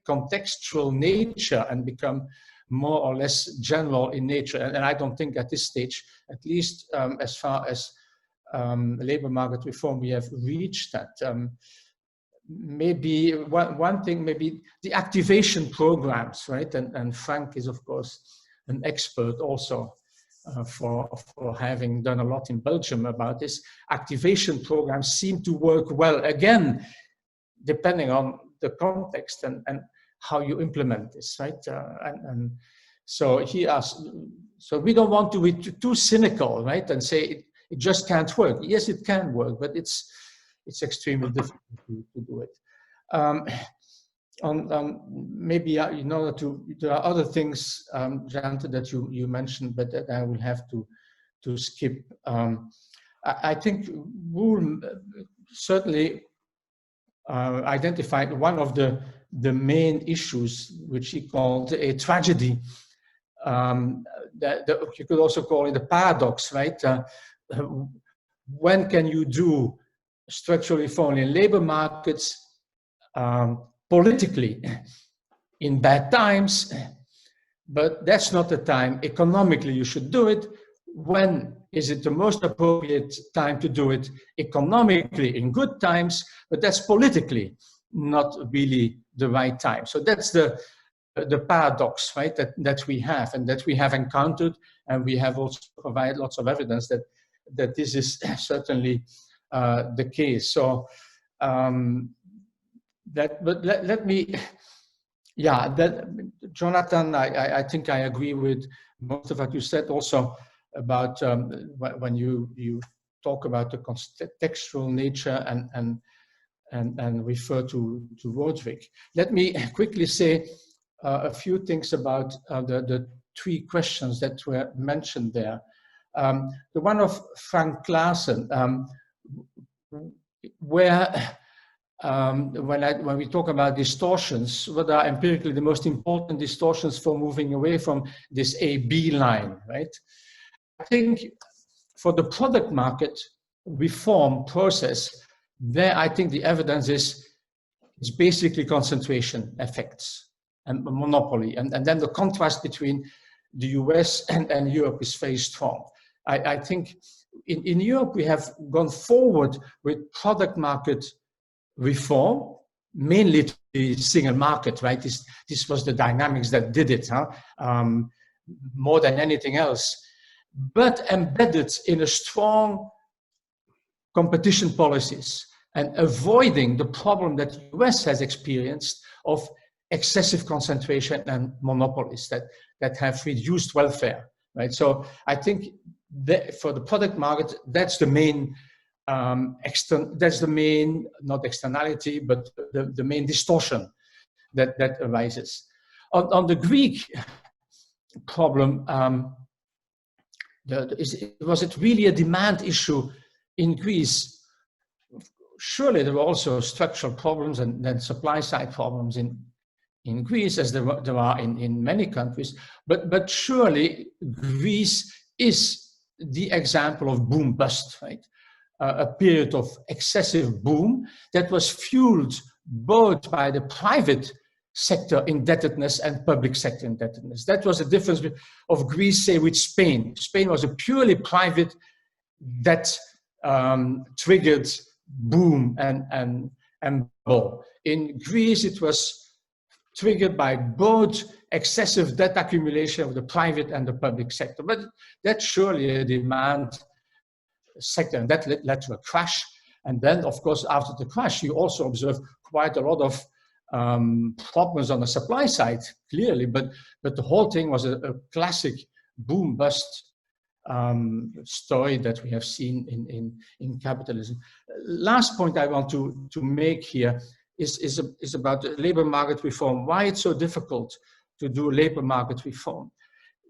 contextual nature and become more or less general in nature. And I don't think at this stage, at least as far as labor market reform, we have reached that. Maybe one thing, maybe the activation programs, right? And Frank is, of course, an expert also for having done a lot in Belgium about this. Activation programs seem to work well, again, depending on the context and how you implement this, right? And so he asked, so we don't want to be too cynical, right? And say it just can't work. Yes, it can work, but it's extremely difficult to do it. Maybe in order to, there are other things, Jante, that you mentioned, but that I will have to skip. I think Roel certainly identified one of the main issues, which he called a tragedy. That you could also call it a paradox, right? When can you do structural reform in labor markets politically in bad times, but that's not the time economically you should do it? When is it the most appropriate time to do it economically in good times, but that's politically not really the right time? So that's the paradox, right, that we have and that we have encountered, and we have also provided lots of evidence that this is certainly the case. So let me, yeah, Jonathan, I think I agree with most of what you said also about when you talk about the contextual nature and refer to Roderick. Let me quickly say a few things about the 3 questions that were mentioned there. The one of Frank Claassen, where when we talk about distortions, what are empirically the most important distortions for moving away from this A-B line, right? I think for the product market reform process, there I think the evidence is it's basically concentration effects and monopoly. And then the contrast between the US and Europe is very strong. I think in Europe we have gone forward with product market reform, mainly to the single market, right? This was the dynamics that did it, more than anything else, but embedded in a strong competition policies and avoiding the problem that the US has experienced of excessive concentration and monopolies that have reduced welfare, right? So I think that for the product market, that's the main that's the main, not externality, but the main distortion that arises. On the Greek problem, was it really a demand issue in Greece? Surely there were also structural problems and then supply side problems in Greece, as there are in many countries, but surely Greece is the example of boom bust, right? A period of excessive boom that was fueled both by the private sector indebtedness and public sector indebtedness. That was the difference of Greece, say, with Spain. Spain was a purely private that triggered boom and bubble. In Greece, it was triggered by both excessive debt accumulation of the private and the public sector. But that's surely a demand sector, and that led to a crash. And then, of course, after the crash, you also observe quite a lot of problems on the supply side, clearly, but the whole thing was a classic boom-bust story that we have seen in capitalism. Last point I want to make here is about labor market reform. Why it's so difficult to do labor market reform.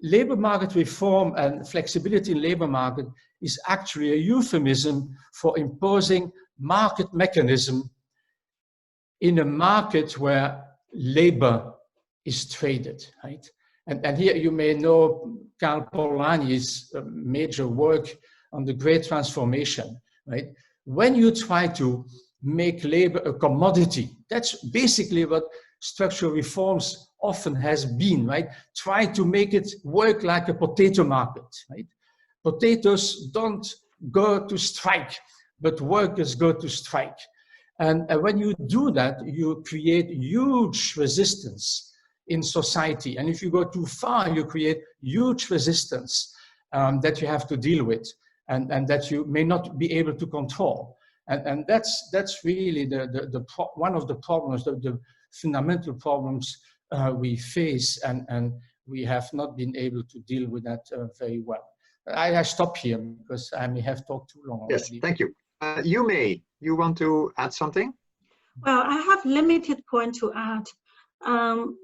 Labor market reform and flexibility in labor market is actually a euphemism for imposing market mechanism in a market where labor is traded, right? And here you may know Karl Polanyi's major work on the Great Transformation, right? When you try to make labor a commodity, that's basically what structural reforms often has been, right? Try to make it work like a potato market, right? Potatoes don't go to strike, but workers go to strike. And when you do that, you create huge resistance in society. And if you go too far, you create huge resistance that you have to deal with and that you may not be able to control. And that's really one of the problems, the fundamental problems we face, and we have not been able to deal with that very well. I stop here because I may have talked too long already. Yes, thank you. Yuemei, you want to add something? Well, I have limited point to add.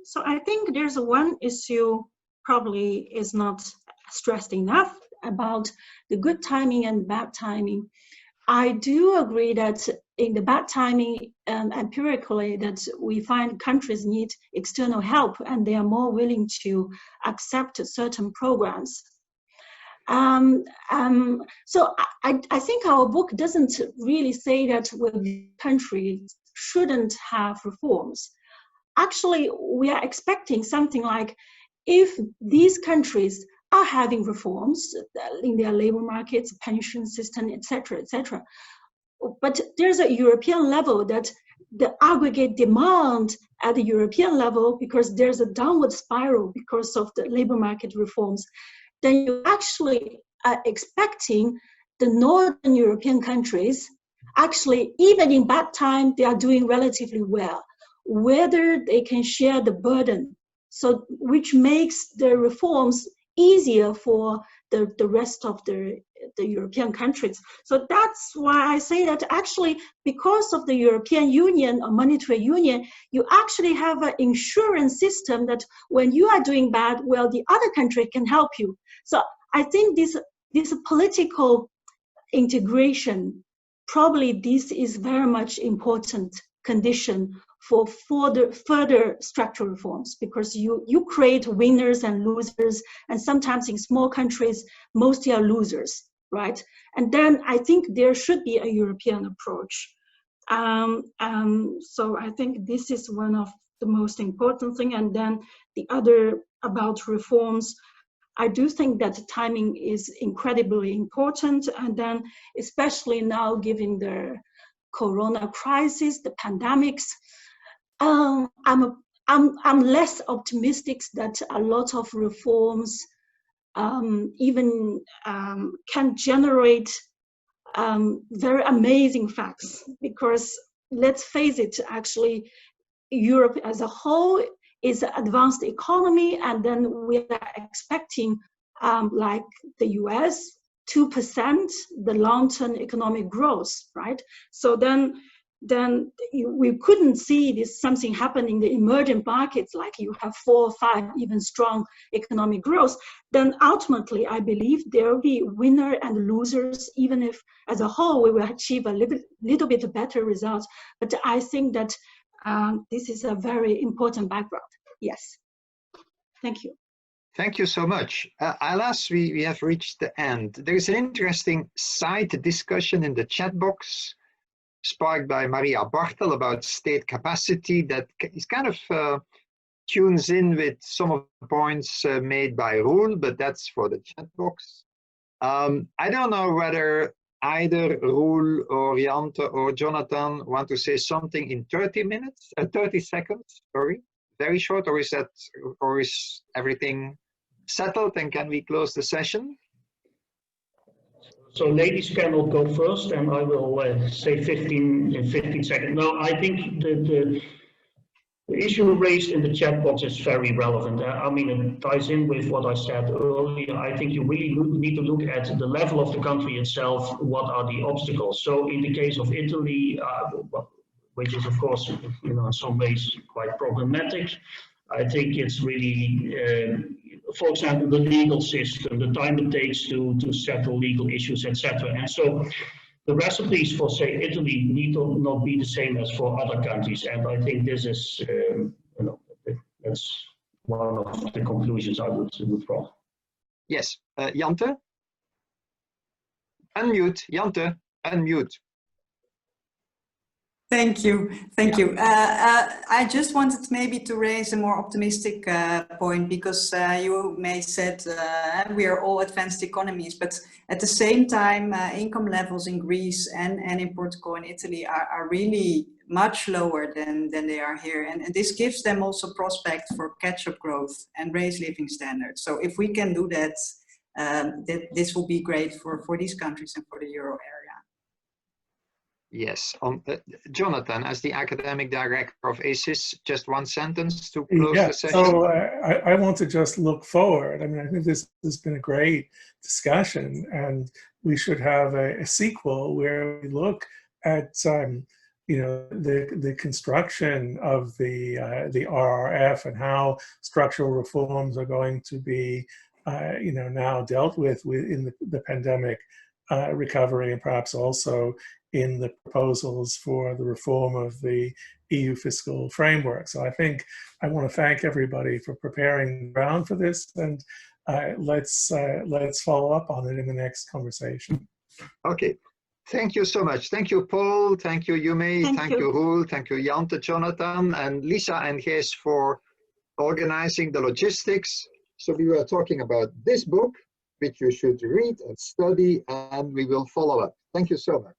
So I think there's one issue probably is not stressed enough about the good timing and bad timing. I do agree that in the bad timing, empirically, that we find countries need external help and they are more willing to accept certain programs. So I think our book doesn't really say that countries shouldn't have reforms. Actually, we are expecting something like, if these countries are having reforms in their labor markets, pension system, etc., etc., but there's a European level that the aggregate demand at the European level, because there's a downward spiral because of the labor market reforms, then you actually are expecting the Northern European countries, actually, even in bad time, they are doing relatively well, whether they can share the burden, so which makes the reforms easier for the rest of the European countries. So that's why I say that actually, because of the European Union or monetary union, you actually have an insurance system that when you are doing bad, well, the other country can help you. So I think this this political integration, probably this is very much important condition for further structural reforms, because you create winners and losers, and sometimes in small countries, mostly are losers, right? And then I think there should be a European approach. So I think this is one of the most important thing. And then the other about reforms, I do think that timing is incredibly important. And then especially now, given the Corona crisis, the pandemics, I'm less optimistic that a lot of reforms even can generate very amazing facts, because let's face it, actually Europe as a whole is an advanced economy, and then we are expecting like the US 2% the long-term economic growth, right? So then we couldn't see this something happen in the emerging markets, like you have 4 or 5 even strong economic growth. Then ultimately, I believe there will be winner and losers, even if as a whole we will achieve a little bit better results. But I think that this is a very important background. Yes. Thank you. Thank you so much. Alas, we have reached the end. There is an interesting side discussion in the chat box sparked by Maria Bartel about state capacity that is kind of tunes in with some of the points made by Roel, but that's for the chat box. I don't know whether either Roel or Jante or Jonathan want to say something in 30 seconds, sorry, very short, or is everything settled and can we close the session? So ladies cannot go first, and I will say 15 seconds. No, I think the issue raised in the chat box is very relevant. I mean, it ties in with what I said earlier. I think you really need to look at the level of the country itself. What are the obstacles? So in the case of Italy, which is of course, in some ways quite problematic, I think it's really, for example, the legal system, the time it takes to settle legal issues, etc. And so the recipes for, say, Italy need to not be the same as for other countries. And I think this is, that's one of the conclusions I would draw. Yes, Jante? Unmute, Jante, unmute. Thank you. Thank you. I just wanted maybe to raise a more optimistic point, because Yuemei said we are all advanced economies, but at the same time, income levels in Greece and in Portugal and Italy are really much lower than they are here. And this gives them also prospect for catch-up growth and raise living standards. So if we can do that, this will be great for these countries and for the euro area. Yes, Jonathan, as the academic director of ACIS, just one sentence to close the session. So I want to just look forward. I mean, I think this has been a great discussion, and we should have a sequel where we look at the construction of the RRF and how structural reforms are going to be now dealt with in the pandemic recovery, and perhaps also in the proposals for the reform of the EU fiscal framework. So I think I want to thank everybody for preparing the ground for this, and let's follow up on it in the next conversation. Okay, thank you so much. Thank you, Paul. Thank you, Yuemei. Thank you, Roel. Thank you, Jante, Jonathan, and Lisa and Gees for organizing the logistics. So we were talking about this book, which you should read and study, and we will follow up. Thank you so much.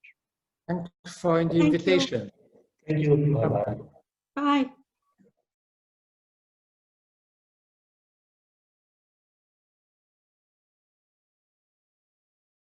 Thanks for the invitation. Thank you. Bye-bye. Bye.